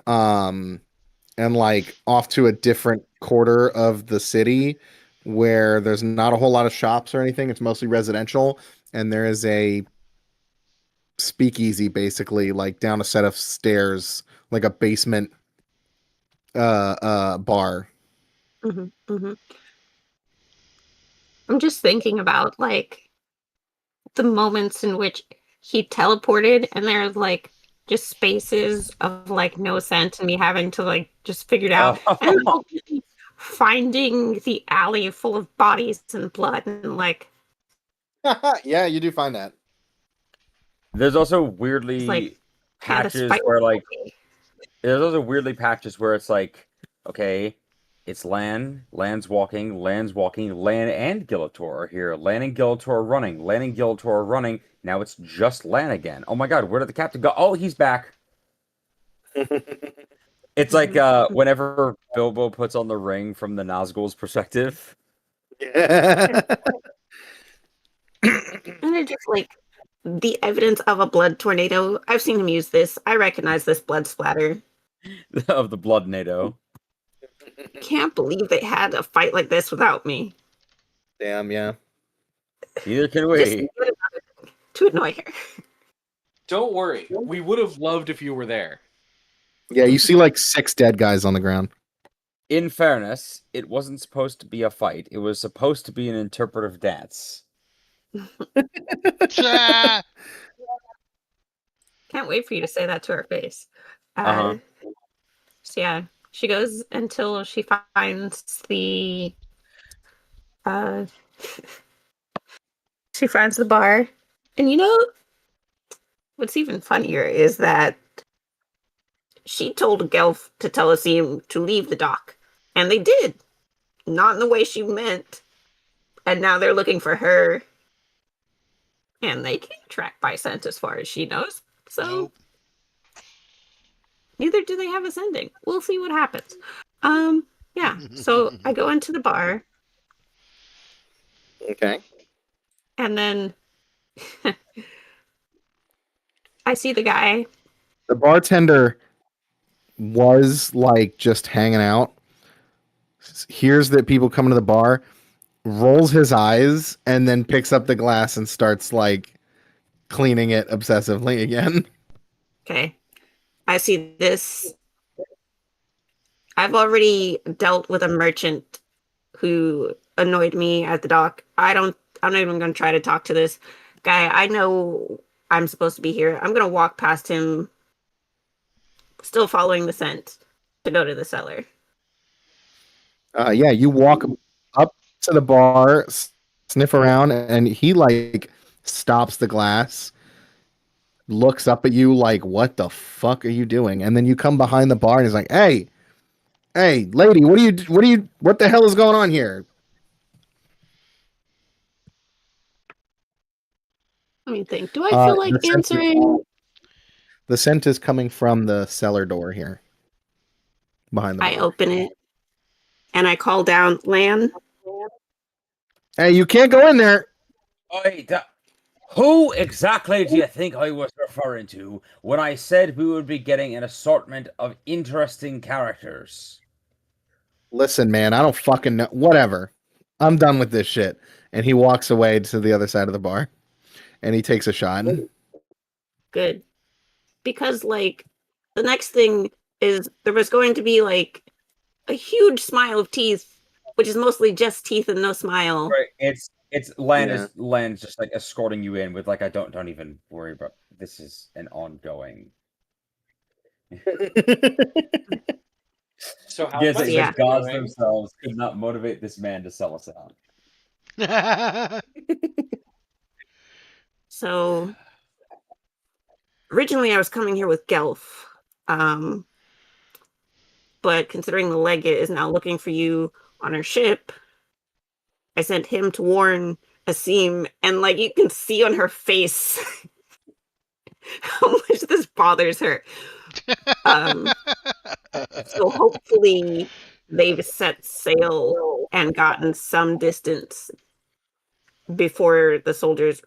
and like off to a different quarter of the city where there's not a whole lot of shops or anything. It's mostly residential, and there is a speakeasy basically like down a set of stairs, like a basement bar. Hmm. Hmm. I'm just thinking about like the moments in which he teleported and there's like just spaces of like no sense and me having to like just figure it out and then finding the alley full of bodies and blood and like Yeah, you do find that. There's also it's weirdly like yeah, the patches spider. where like there's also weirdly patches where it's like, okay, it's Lan's walking, Lan and Gillator are here. Lan and Gillator are running, Lan and Gillator are running. Now it's just Lan again. Oh my god, where did the captain go? Oh, he's back. It's like Mhm. whenever Bilbo puts on the ring from the Nazgul's perspective. Yeah. And they're just like the evidence of a blood tornado. I've seen him use this. I recognize this blood splatter. of the bloodnado. Can't believe they had a fight like this without me. Damn, yeah. Neither can Just we. to annoy her. Don't worry. We would have loved if you were there. Yeah, you see like 6 dead guys on the ground. In fairness, it wasn't supposed to be a fight. It was supposed to be an interpretive dance. Ah! Can't wait for you to say that to her face. Uh-huh. So yeah, she goes until she finds the she finds the bar. And you know what's even funnier is that she told Gelf to tell Asim to leave the dock. And they did. Not in the way she meant. And now they're looking for her. And they can't track by scent as far as she knows. So Nope. neither do they have a sending. We'll see what happens. Yeah. So I go into the bar Okay. and then I see the guy. The bartender was like just hanging out. Hears that people come to the bar rolls his eyes, and then picks up the glass and starts like cleaning it obsessively again. Okay. I see this. I've already dealt with a merchant who annoyed me at the dock. I'm not even going to try to talk to this guy. I know I'm supposed to be here. I'm going to walk past him, still following the scent, to go to the cellar. Yeah, you walk up to the bar, sniff around, and he like stops the glass, looks up at you like, "What the fuck are you doing?" And then you come behind the bar and he's like, "Hey, hey, lady, what the hell is going on here?" Let me think. Do I feel like answering? The scent is coming from the cellar door here, behind the I bar. open it and I call down, Lan. Hey, you can't go in there. Who exactly do you think I was referring to when I said we would be getting an assortment of interesting characters? Listen, man, I don't fucking know. Whatever. I'm done with this shit. And he walks away to the other side of the bar, and he takes a shot. Good. Because, like, the next thing is there was going to be, like, a huge smile of teeth, which is mostly just teeth and no smile. Right. It's Lan Yeah. Lan's just like escorting you in with like I don't even worry about this is an ongoing. So how Yes, much Yeah. the gods themselves could not motivate this man to sell us out. So originally I was coming here with Gelf. But considering the legate is now looking for you on her ship, I sent him to warn Asim, and like you can see on her face how much this bothers her. So hopefully they've set sail and gotten some distance before the soldiers.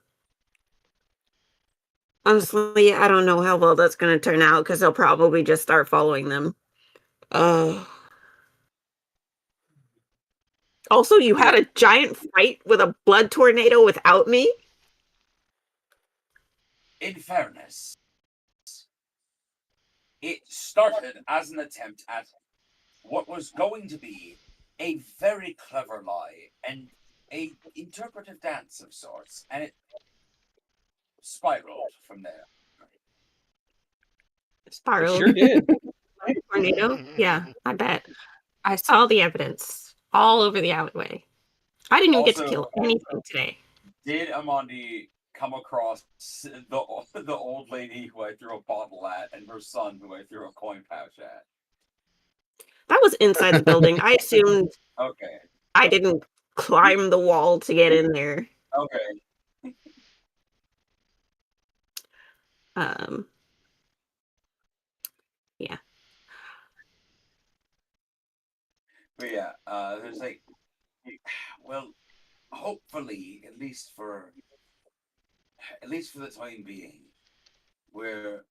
Honestly, I don't know how well that's going to turn out because they'll probably just start following them. Also, you had a giant fight with a blood tornado without me? In fairness, it started as an attempt at what was going to be a very clever lie and a interpretive dance of sorts, and it spiraled from there. Spiraled. Sure did. Tornado? Yeah, I bet. I saw the evidence all over the alleyway. I didn't even get to kill anything today. Did Amandi come across the old lady who I threw a bottle at and her son who I threw a coin pouch at? That was inside the building. I assumed Okay. I didn't climb the wall to get in there. Okay. Yeah. But yeah, there's like, well, hopefully, at least for the time being, we're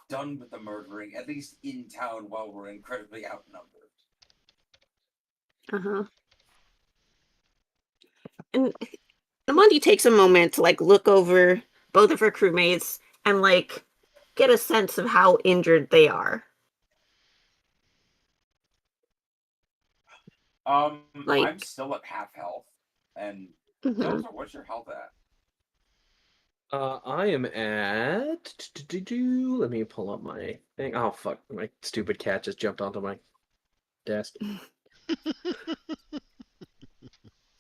done with the murdering, at least in town, while we're incredibly outnumbered. And Amundi takes a moment to like look over both of her crewmates and like get a sense of how injured they are. Like, I'm still at half health, and what's your health at? I am at. Let me pull up my thing. Oh fuck! My stupid cat just jumped onto my desk.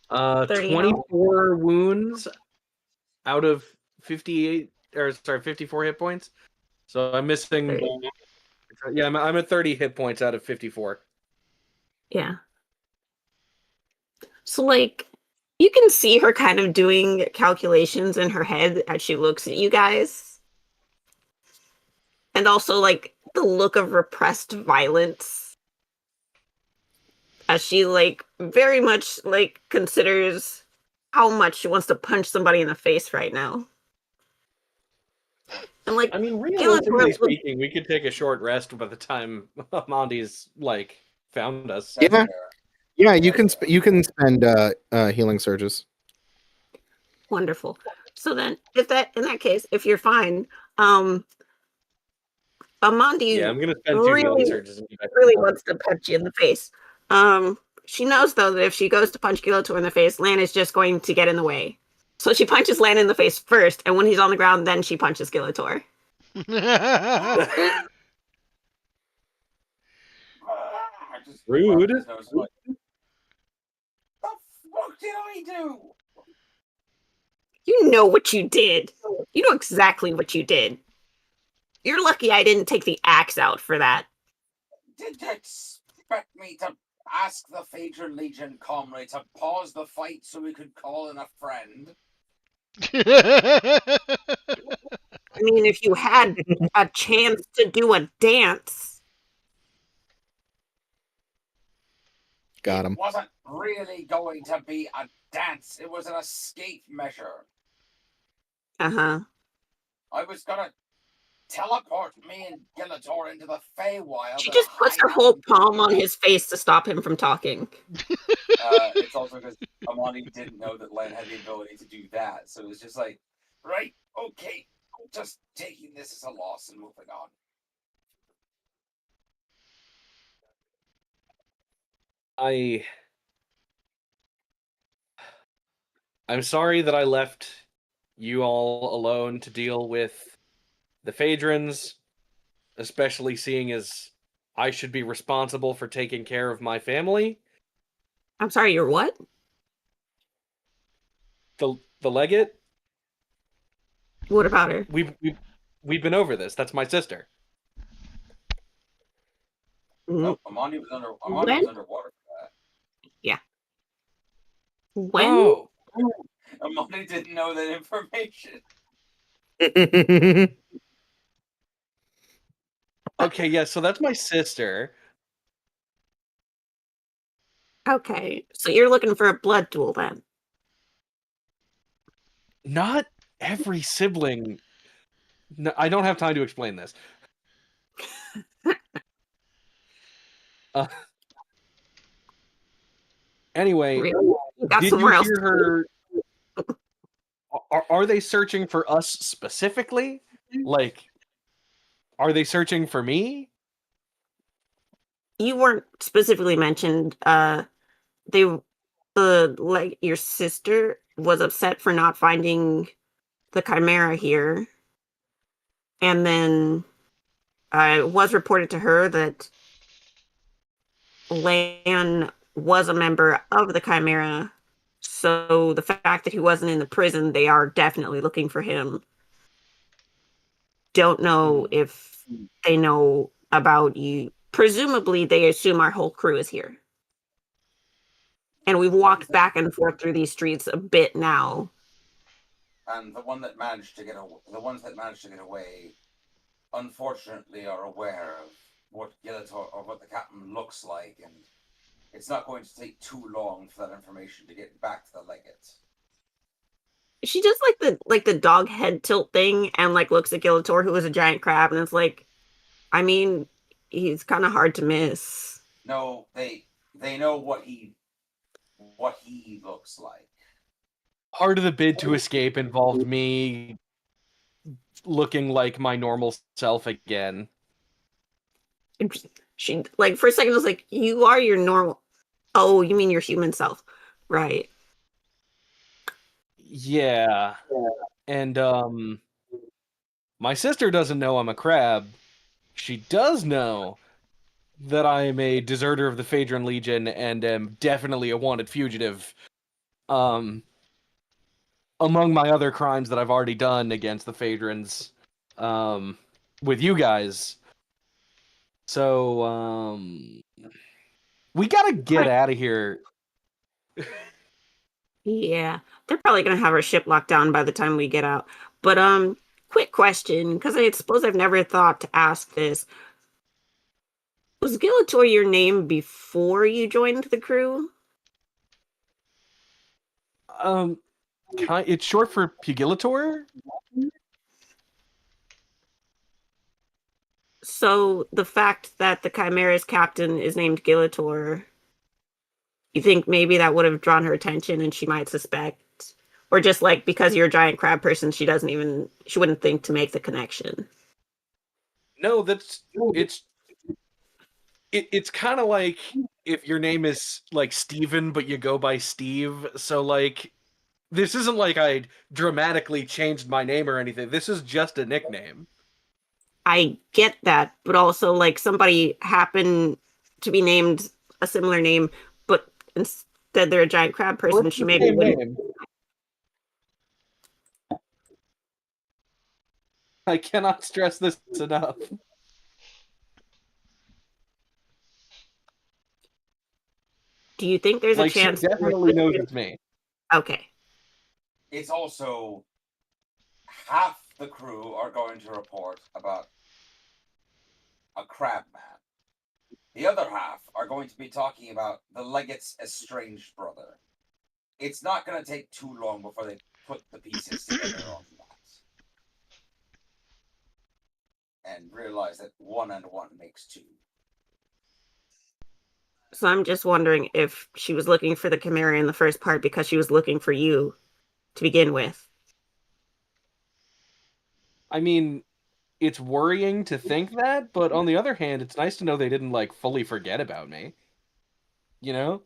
24 wounds out of 58, or sorry, 54 hit points. So I'm missing. 30. Yeah, I'm at 30 hit points out of 54. Yeah. So like you can see her kind of doing calculations in her head as she looks at you guys. And also like the look of repressed violence as she like very much like considers how much she wants to punch somebody in the face right now. And like, I mean, realistically speaking, we could take a short rest by the time Amandi's like found us. Yeah. Yeah, you can spend healing surges. Wonderful. So then, in that case, if you're fine, Amandi Yeah, I'm gonna spend 2 healing surges and be back. really wants to punch you in the face. She knows though that if she goes to punch Gilator in the face, Lan is just going to get in the way. So she punches Lan in the face first, and when he's on the ground, then she punches Gilator. Rude. The fuck did I do? You know what you did. You know exactly what you did. You're lucky I didn't take the axe out for that. Did you expect me to ask the Phaedron Legion comrade to pause the fight so we could call in a friend? I mean, if you had a chance to do a dance. Got him. It wasn't really going to be a dance. It was an escape measure. Uh-huh. I was gonna teleport me and Gilator into the Feywild. She just puts her whole palm on his face to stop him from talking. It's also because Amani didn't know that Len had the ability to do that, so it was just like, right, okay, just taking this as a loss and moving on. I'm sorry that I left you all alone to deal with the Phaedrons, especially seeing as I should be responsible for taking care of my family. I'm sorry, you're what? The legate. What about her? We've been over this. That's my sister. No, Amani was underwater for that. Yeah. When? Oh. Amani didn't know that information. Okay, yeah, so that's my sister. Okay, so you're looking for a blood duel then? Not every sibling. No, I don't have time to explain this. Anyway, really? did you hear her? Are they searching for us specifically? Like, are they searching for me? You weren't specifically mentioned. Like your sister was upset for not finding the Chimera here, and then it was reported to her that Lan was a member of the Chimera. So the fact that he wasn't in the prison, they are definitely looking for him. Don't know if they know about you. Presumably, they assume our whole crew is here. And we've walked back and forth through these streets a bit now. And the ones that managed to get away, unfortunately, are aware of what Gilator or what the captain looks like, and it's not going to take too long for that information to get back to the legate. She does like the dog head tilt thing and like looks at Gilator, who is a giant crab, and it's like, I mean, he's kind of hard to miss. No, they know what he looks like. Part of the bid to escape involved me looking like my normal self again. She like for a second was like, you are your normal. Oh, you mean your human self, right? Yeah. And my sister doesn't know I'm a crab. She does know that I am a deserter of the Phaedron Legion and am definitely a wanted fugitive. Among my other crimes that I've already done against the Phaedrons, with you guys. So, we gotta get out of here. Yeah, they're probably gonna have our ship locked down by the time we get out. But quick question, because I suppose I've never thought to ask this. Was Gilator your name before you joined the crew? It's short for Pugilator. So the fact that the Chimera's captain is named Gilator, You think maybe that would have drawn her attention and she might suspect? Or just like because you're a giant crab person, she wouldn't think to make the connection. No, it's kind of like if your name is like Steven, but you go by Steve. So like, this isn't like I dramatically changed my name or anything. This is just a nickname. I get that, but also like somebody happened to be named a similar name, but instead they're a giant crab person. What's She the maybe same wouldn't. name? I cannot stress this enough. Do you think there's a Like, she chance? definitely knows it's me. Okay. It's also half the crew are going to report about a crab man. The other half are going to be talking about the legate's estranged brother. It's not going to take too long before they put the pieces together on that. And realize that 1 and 1 makes 2. So I'm just wondering if she was looking for the Chimera in the first part because she was looking for you to begin with. I mean, it's worrying to think that, but on the other hand, it's nice to know they didn't like fully forget about me. You know?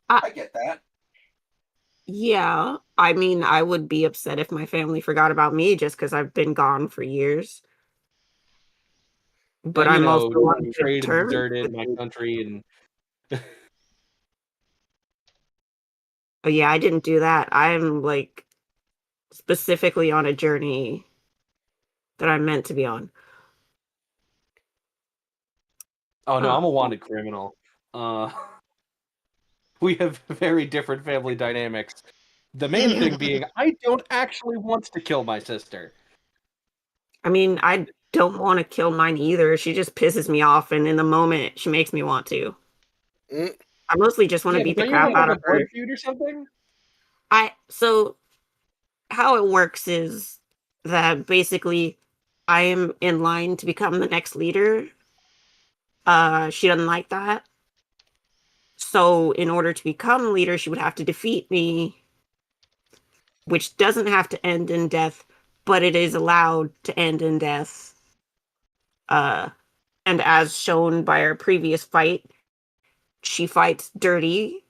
I get that. Yeah, I mean, I would be upset if my family forgot about me just because I've been gone for years. But And, I'm also on good betrayed and terms. deserted my country, and But yeah, I didn't do that. I'm like specifically on a journey that I'm meant to be on. oh no, Oh. I'm a wanted criminal. We have very different family dynamics. The main thing being, I don't actually want to kill my sister. I mean, I don't want to kill mine either. She just pisses me off, and in the moment, she makes me want to. Mm. I mostly just want to Yeah, beat but the don't you crap have out like of a blood her. feud or something? So how it works is that basically I am in line to become the next leader. She doesn't like that. So in order to become leader, she would have to defeat me, which doesn't have to end in death, but it is allowed to end in death. And as shown by our previous fight, she fights dirty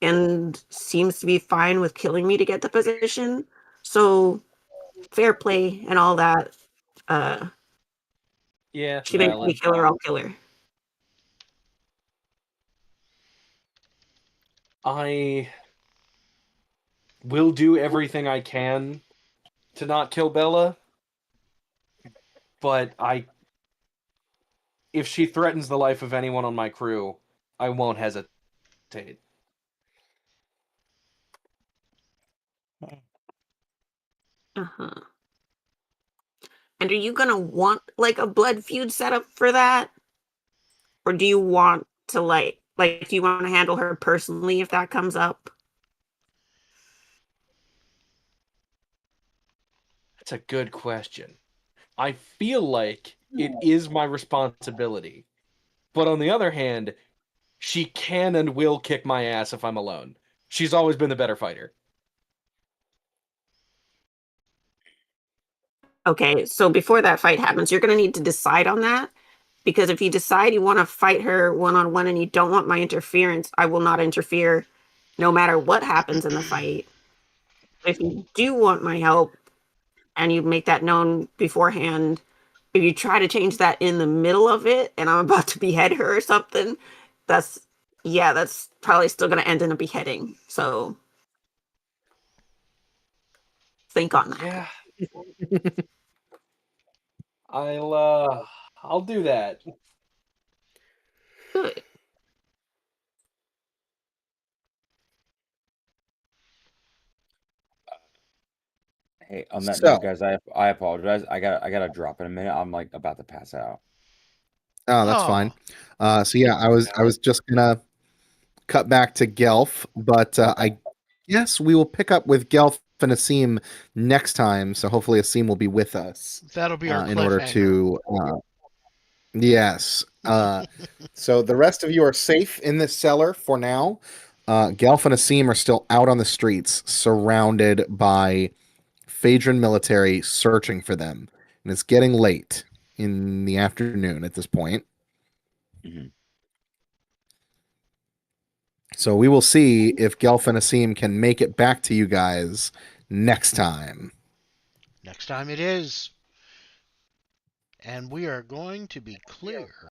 and seems to be fine with killing me to get the position. So fair play and all that. Yeah, She makes me valid. kill her, I'll kill her. I will do everything I can to not kill Bella, but if she threatens the life of anyone on my crew, I won't hesitate. Uh-huh. And are you gonna want like a blood feud setup for that? Or do you want to do you want to handle her personally if that comes up? That's a good question. I feel like it is my responsibility. But on the other hand, she can and will kick my ass if I'm alone. She's always been the better fighter. Okay, so before that fight happens, you're gonna need to decide on that. Because if you decide you want to fight her one-on-one and you don't want my interference, I will not interfere no matter what happens in the fight. If you do want my help and you make that known beforehand, if you try to change that in the middle of it and I'm about to behead her or something, that's probably still going to end in a beheading. So think on that. Yeah. I'll do that. Good. Hey, on that So- note, guys, I apologize. I gotta drop in a minute. I'm like about to pass out. Oh, that's Oh. fine. So yeah, I was just gonna cut back to Gelf, but I guess we will pick up with Gelf and Asim next time. So hopefully Asim will be with us That'll be our in order cliffhanger. to yes. So the rest of you are safe in this cellar for now. Gelf and Asim are still out on the streets, surrounded by Phaedron military searching for them. And it's getting late in the afternoon at this point. Mhm. So we will see if Gelf and Asim can make it back to you guys next time. Next time it is. And we are going to be clear